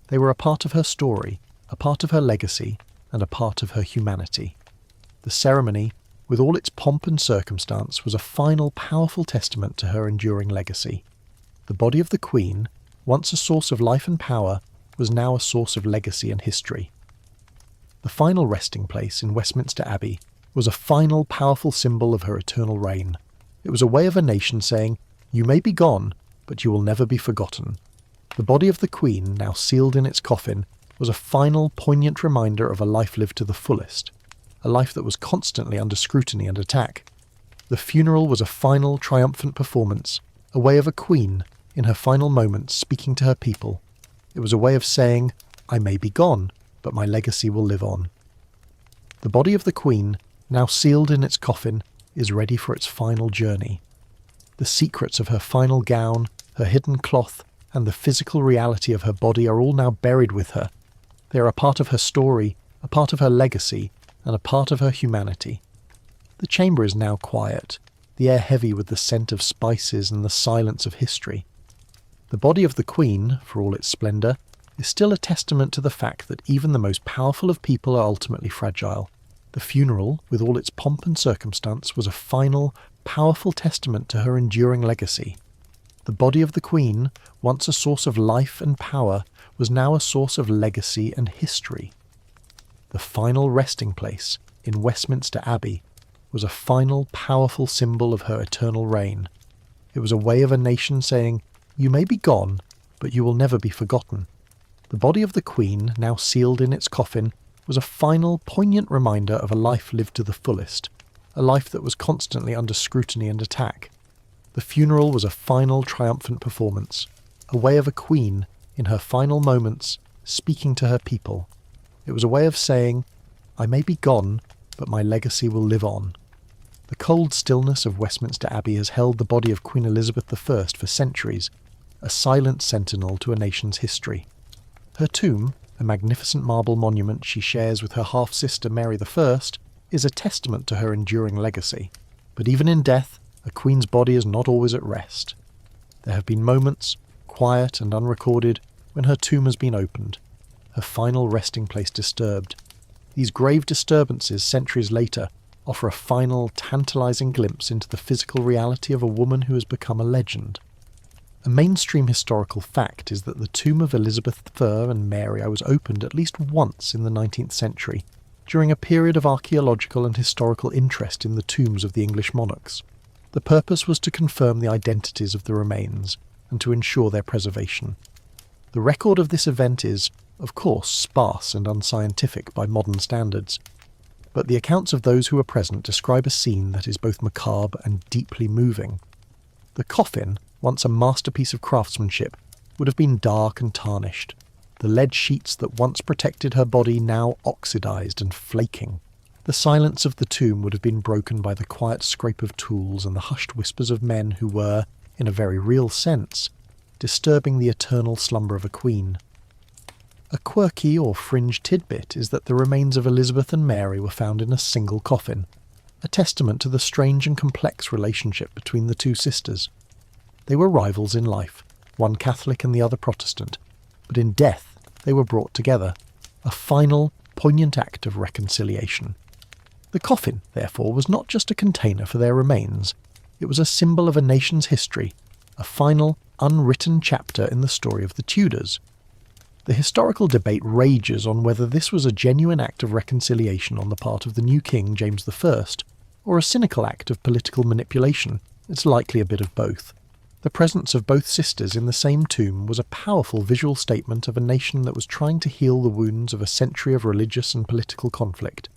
They were a part of her story, a part of her legacy, and a part of her humanity. The ceremony, with all its pomp and circumstance, was a final, powerful testament to her enduring legacy. The body of the Queen, once a source of life and power, was now a source of legacy and history. The final resting place in Westminster Abbey was a final, powerful symbol of her eternal reign. It was a way of a nation saying, "You may be gone, but you will never be forgotten." The body of the Queen, now sealed in its coffin, was a final, poignant reminder of a life lived to the fullest, a life that was constantly under scrutiny and attack. The funeral was a final, triumphant performance, a way of a queen, in her final moments, speaking to her people. It was a way of saying, "I may be gone, but my legacy will live on." The body of the Queen, now sealed in its coffin, is ready for its final journey. The secrets of her final gown, her hidden cloth, and the physical reality of her body are all now buried with her. They are a part of her story, a part of her legacy, and a part of her humanity. The chamber is now quiet, the air heavy with the scent of spices and the silence of history. The body of the Queen, for all its splendour, is still a testament to the fact that even the most powerful of people are ultimately fragile. The funeral, with all its pomp and circumstance, was a final, powerful testament to her enduring legacy. The body of the Queen, once a source of life and power, was now a source of legacy and history. The final resting place, in Westminster Abbey, was a final, powerful symbol of her eternal reign. It was a way of a nation saying, "You may be gone, but you will never be forgotten." The body of the Queen, now sealed in its coffin, was a final, poignant reminder of a life lived to the fullest, a life that was constantly under scrutiny and attack. The funeral was a final, triumphant performance, a way of a queen, in her final moments, speaking to her people. It was a way of saying, "I may be gone, but my legacy will live on." The cold stillness of Westminster Abbey has held the body of Queen Elizabeth I for centuries, a silent sentinel to a nation's history. Her tomb, a magnificent marble monument she shares with her half-sister Mary I, is a testament to her enduring legacy. But even in death, a queen's body is not always at rest. There have been moments, quiet and unrecorded, when her tomb has been opened, her final resting place disturbed. These grave disturbances centuries later offer a final, tantalizing glimpse into the physical reality of a woman who has become a legend. A mainstream historical fact is that the tomb of Elizabeth I and Mary was opened at least once in the 19th century, during a period of archaeological and historical interest in the tombs of the English monarchs. The purpose was to confirm the identities of the remains and to ensure their preservation. The record of this event is, of course, sparse and unscientific by modern standards, but the accounts of those who were present describe a scene that is both macabre and deeply moving. The coffin, once a masterpiece of craftsmanship, would have been dark and tarnished, the lead sheets that once protected her body now oxidized and flaking. The silence of the tomb would have been broken by the quiet scrape of tools and the hushed whispers of men who were, in a very real sense, disturbing the eternal slumber of a queen. A quirky or fringe tidbit is that the remains of Elizabeth and Mary were found in a single coffin, a testament to the strange and complex relationship between the two sisters. They were rivals in life, one Catholic and the other Protestant, but in death they were brought together, a final, poignant act of reconciliation. The coffin, therefore, was not just a container for their remains, it was a symbol of a nation's history, a final, unwritten chapter in the story of the Tudors. The historical debate rages on whether this was a genuine act of reconciliation on the part of the new king, James I, or a cynical act of political manipulation. It's likely a bit of both. The presence of both sisters in the same tomb was a powerful visual statement of a nation that was trying to heal the wounds of a century of religious and political conflict.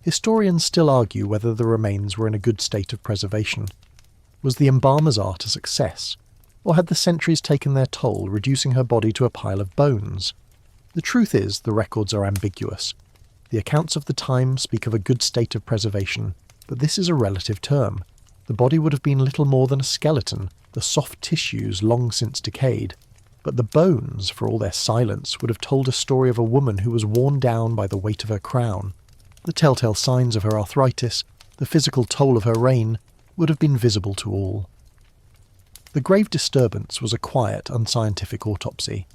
Historians still argue whether the remains were in a good state of preservation. Was the embalmer's art a success? Or had the centuries taken their toll, reducing her body to a pile of bones? The truth is, the records are ambiguous. The accounts of the time speak of a good state of preservation, but this is a relative term. The body would have been little more than a skeleton, the soft tissues long since decayed. But the bones, for all their silence, would have told a story of a woman who was worn down by the weight of her crown. The telltale signs of her arthritis, the physical toll of her reign, would have been visible to all. The grave disturbance was a quiet, unscientific autopsy,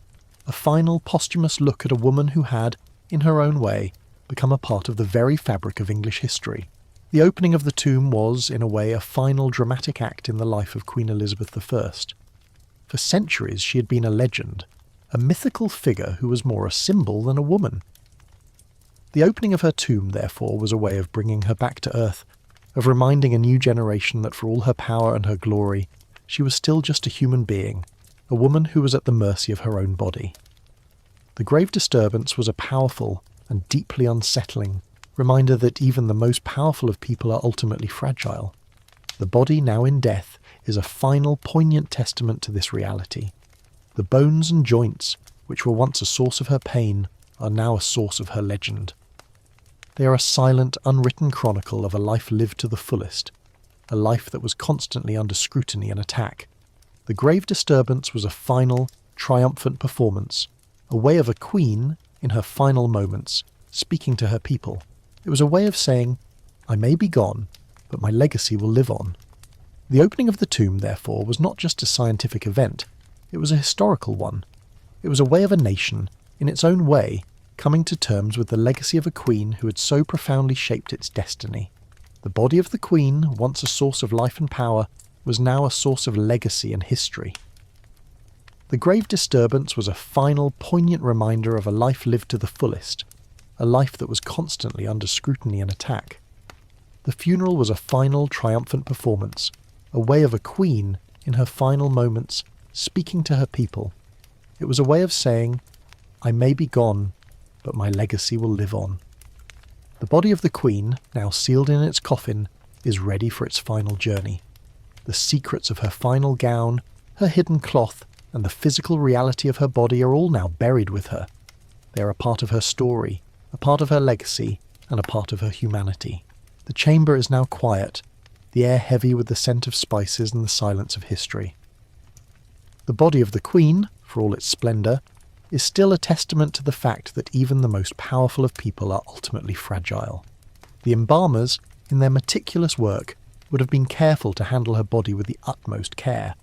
a final posthumous look at a woman who had, in her own way, become a part of the very fabric of English history. The opening of the tomb was, in a way, a final dramatic act in the life of Queen Elizabeth I. For centuries she had been a legend, a mythical figure who was more a symbol than a woman. The opening of her tomb, therefore, was a way of bringing her back to earth, of reminding a new generation that for all her power and her glory, she was still just a human being, a woman who was at the mercy of her own body. The grave disturbance was a powerful and deeply unsettling reminder that even the most powerful of people are ultimately fragile. The body now in death is a final poignant testament to this reality. The bones and joints, which were once a source of her pain, are now a source of her legend. They are a silent, unwritten chronicle of a life lived to the fullest, a life that was constantly under scrutiny and attack. The grave disturbance was a final, triumphant performance, a way of a queen, in her final moments, speaking to her people. It was a way of saying, I may be gone, but my legacy will live on. The opening of the tomb, therefore, was not just a scientific event, it was a historical one. It was a way of a nation, in its own way, coming to terms with the legacy of a queen who had so profoundly shaped its destiny. The body of the queen, once a source of life and power, was now a source of legacy and history. The grave disturbance was a final, poignant reminder of a life lived to the fullest, a life that was constantly under scrutiny and attack. The funeral was a final, triumphant performance, a way of a queen, in her final moments, speaking to her people. It was a way of saying, I may be gone, but my legacy will live on. The body of the queen, now sealed in its coffin, is ready for its final journey. The secrets of her final gown, her hidden cloth, and the physical reality of her body are all now buried with her. They are a part of her story, a part of her legacy, and a part of her humanity. The chamber is now quiet, the air heavy with the scent of spices and the silence of history. The body of the queen, for all its splendour, is still a testament to the fact that even the most powerful of people are ultimately fragile. The embalmers, in their meticulous work, would have been careful to handle her body with the utmost care,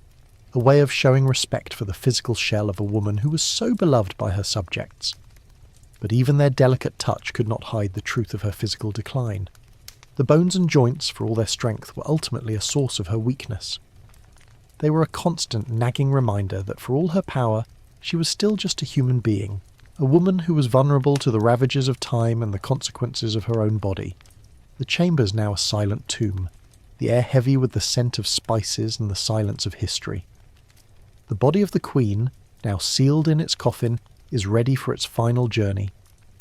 a way of showing respect for the physical shell of a woman who was so beloved by her subjects. But even their delicate touch could not hide the truth of her physical decline. The bones and joints, for all their strength, were ultimately a source of her weakness. They were a constant nagging reminder that for all her power, she was still just a human being, a woman who was vulnerable to the ravages of time and the consequences of her own body. The chamber's now a silent tomb, the air heavy with the scent of spices and the silence of history. The body of the queen, now sealed in its coffin, is ready for its final journey.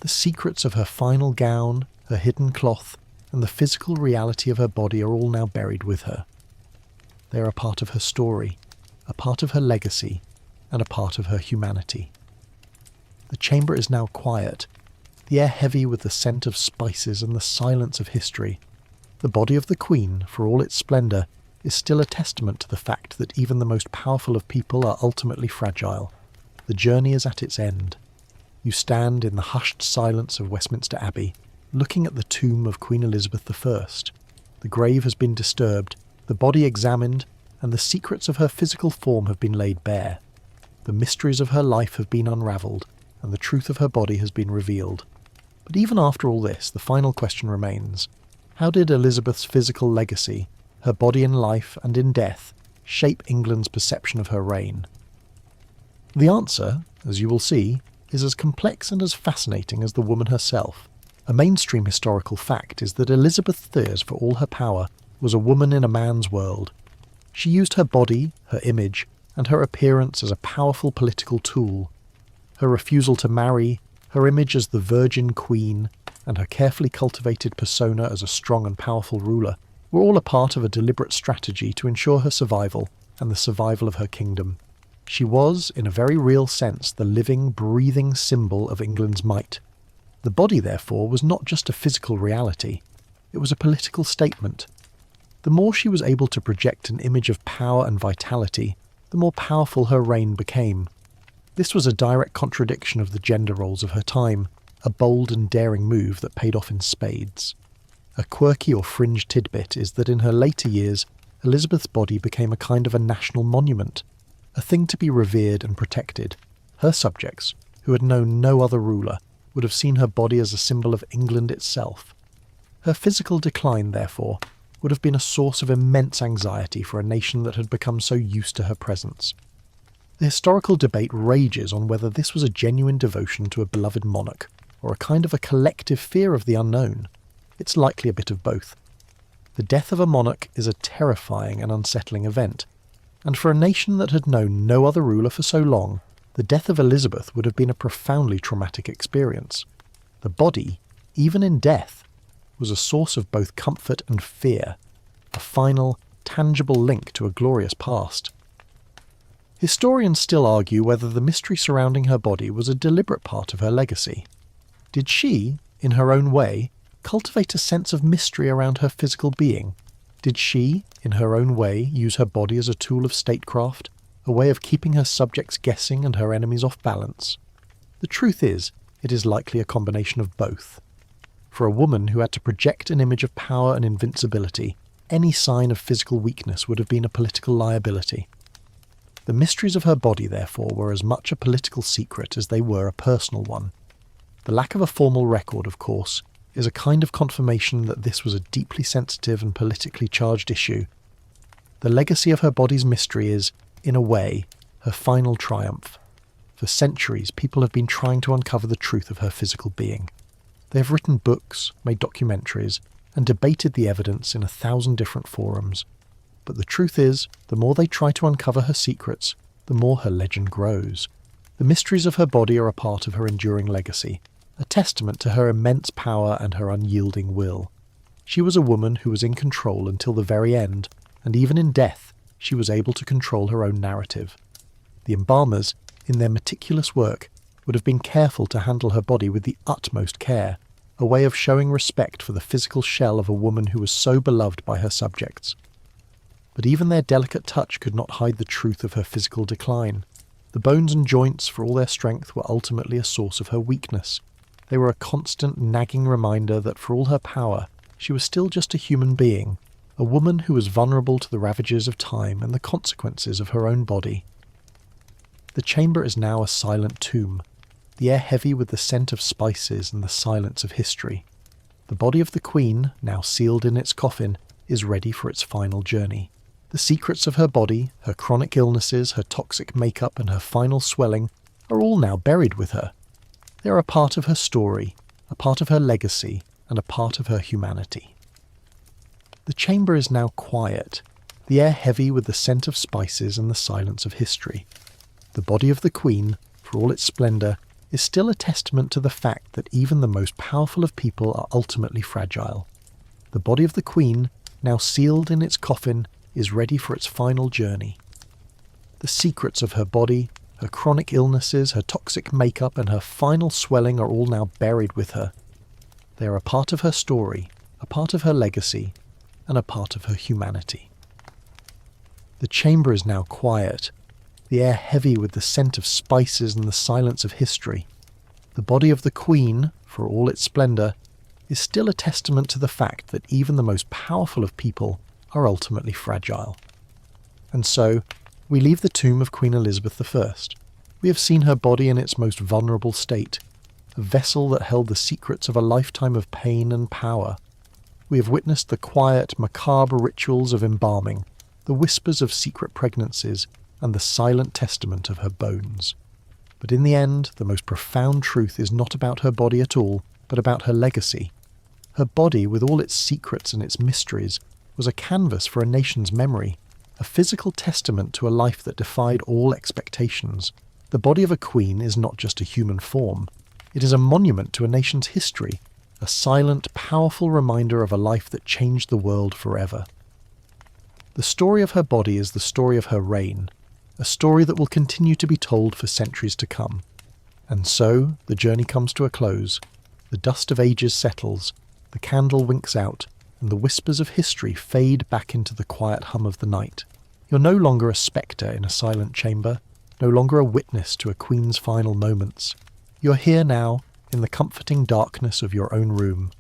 The secrets of her final gown, her hidden cloth, and the physical reality of her body are all now buried with her. They are a part of her story, a part of her legacy, and a part of her humanity. The chamber is now quiet, the air heavy with the scent of spices and the silence of history. The body of the queen, for all its splendour, is still a testament to the fact that even the most powerful of people are ultimately fragile. The journey is at its end. You stand in the hushed silence of Westminster Abbey, looking at the tomb of Queen Elizabeth I. The grave has been disturbed, the body examined, and the secrets of her physical form have been laid bare. The mysteries of her life have been unravelled, and the truth of her body has been revealed. But even after all this, the final question remains. How did Elizabeth's physical legacy, her body in life and in death, shape England's perception of her reign? The answer, as you will see, is as complex and as fascinating as the woman herself. A mainstream historical fact is that Elizabeth Thiers, for all her power, was a woman in a man's world. She used her body, her image, and her appearance as a powerful political tool. Her refusal to marry, her image as the Virgin Queen, and her carefully cultivated persona as a strong and powerful ruler were all a part of a deliberate strategy to ensure her survival and the survival of her kingdom. She was, in a very real sense, the living, breathing symbol of England's might. The body, therefore, was not just a physical reality, it was a political statement. The more she was able to project an image of power and vitality, the more powerful her reign became. This was a direct contradiction of the gender roles of her time, a bold and daring move that paid off in spades. A quirky or fringe tidbit is that in her later years, Elizabeth's body became a kind of a national monument, a thing to be revered and protected. Her subjects, who had known no other ruler, would have seen her body as a symbol of England itself. Her physical decline, therefore, would have been a source of immense anxiety for a nation that had become so used to her presence. The historical debate rages on whether this was a genuine devotion to a beloved monarch, or a kind of a collective fear of the unknown. It's likely a bit of both. The death of a monarch is a terrifying and unsettling event, and for a nation that had known no other ruler for so long, the death of Elizabeth would have been a profoundly traumatic experience. The body, even in death, was a source of both comfort and fear, a final, tangible link to a glorious past. Historians still argue whether the mystery surrounding her body was a deliberate part of her legacy. Did she, in her own way, cultivate a sense of mystery around her physical being? Did she, in her own way, use her body as a tool of statecraft, a way of keeping her subjects guessing and her enemies off balance? The truth is, it is likely a combination of both. For a woman who had to project an image of power and invincibility, any sign of physical weakness would have been a political liability. The mysteries of her body, therefore, were as much a political secret as they were a personal one. The lack of a formal record, of course, is a kind of confirmation that this was a deeply sensitive and politically charged issue. The legacy of her body's mystery is, in a way, her final triumph. For centuries, people have been trying to uncover the truth of her physical being. They have written books, made documentaries, and debated the evidence in 1,000 different forums. But the truth is, the more they try to uncover her secrets, the more her legend grows. The mysteries of her body are a part of her enduring legacy, a testament to her immense power and her unyielding will. She was a woman who was in control until the very end, and even in death, she was able to control her own narrative. The embalmers, in their meticulous work, would have been careful to handle her body with the utmost care, a way of showing respect for the physical shell of a woman who was so beloved by her subjects. But even their delicate touch could not hide the truth of her physical decline. The bones and joints, for all their strength, were ultimately a source of her weakness. They were a constant nagging reminder that for all her power, she was still just a human being, a woman who was vulnerable to the ravages of time and the consequences of her own body. The chamber is now a silent tomb, the air heavy with the scent of spices and the silence of history. The body of the Queen, now sealed in its coffin, is ready for its final journey. The secrets of her body, her chronic illnesses, her toxic makeup and her final swelling are all now buried with her. They are a part of her story, a part of her legacy, and a part of her humanity. The chamber is now quiet, the air heavy with the scent of spices and the silence of history. The body of the Queen, for all its splendour, is still a testament to the fact that even the most powerful of people are ultimately fragile. The body of the Queen, now sealed in its coffin, is ready for its final journey. The secrets of her body, her chronic illnesses, her toxic makeup, and her final swelling are all now buried with her. They are a part of her story, a part of her legacy, and a part of her humanity. The chamber is now quiet, the air heavy with the scent of spices and the silence of history. The body of the Queen, for all its splendour, is still a testament to the fact that even the most powerful of people are ultimately fragile. And so, we leave the tomb of Queen Elizabeth I. We have seen her body in its most vulnerable state, a vessel that held the secrets of a lifetime of pain and power. We have witnessed the quiet, macabre rituals of embalming, the whispers of secret pregnancies, and the silent testament of her bones. But in the end, the most profound truth is not about her body at all, but about her legacy. Her body, with all its secrets and its mysteries, was a canvas for a nation's memory, a physical testament to a life that defied all expectations. The body of a queen is not just a human form. It is a monument to a nation's history, a silent, powerful reminder of a life that changed the world forever. The story of her body is the story of her reign, a story that will continue to be told for centuries to come. And so, the journey comes to a close. The dust of ages settles, the candle winks out, and the whispers of history fade back into the quiet hum of the night. You're no longer a spectre in a silent chamber, no longer a witness to a queen's final moments. You're here now, in the comforting darkness of your own room.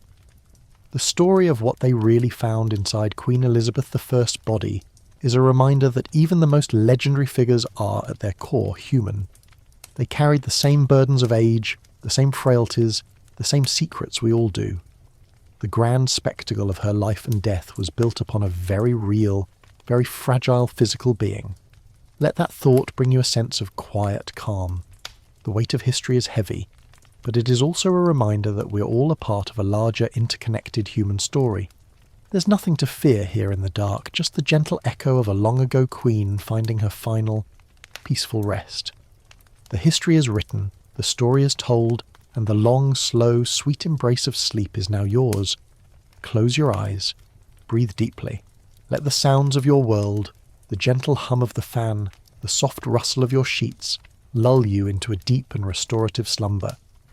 The story of what they really found inside Queen Elizabeth I's body is a reminder that even the most legendary figures are, at their core, human. They carried the same burdens of age, the same frailties, the same secrets we all do. The grand spectacle of her life and death was built upon a very real, very fragile physical being. Let that thought bring you a sense of quiet calm. The weight of history is heavy, but it is also a reminder that we're all a part of a larger interconnected human story. There's nothing to fear here in the dark, just the gentle echo of a long-ago queen finding her final, peaceful rest. The history is written, the story is told, and the long, slow, sweet embrace of sleep is now yours. Close your eyes, breathe deeply. Let the sounds of your world, the gentle hum of the fan, the soft rustle of your sheets, lull you into a deep and restorative slumber.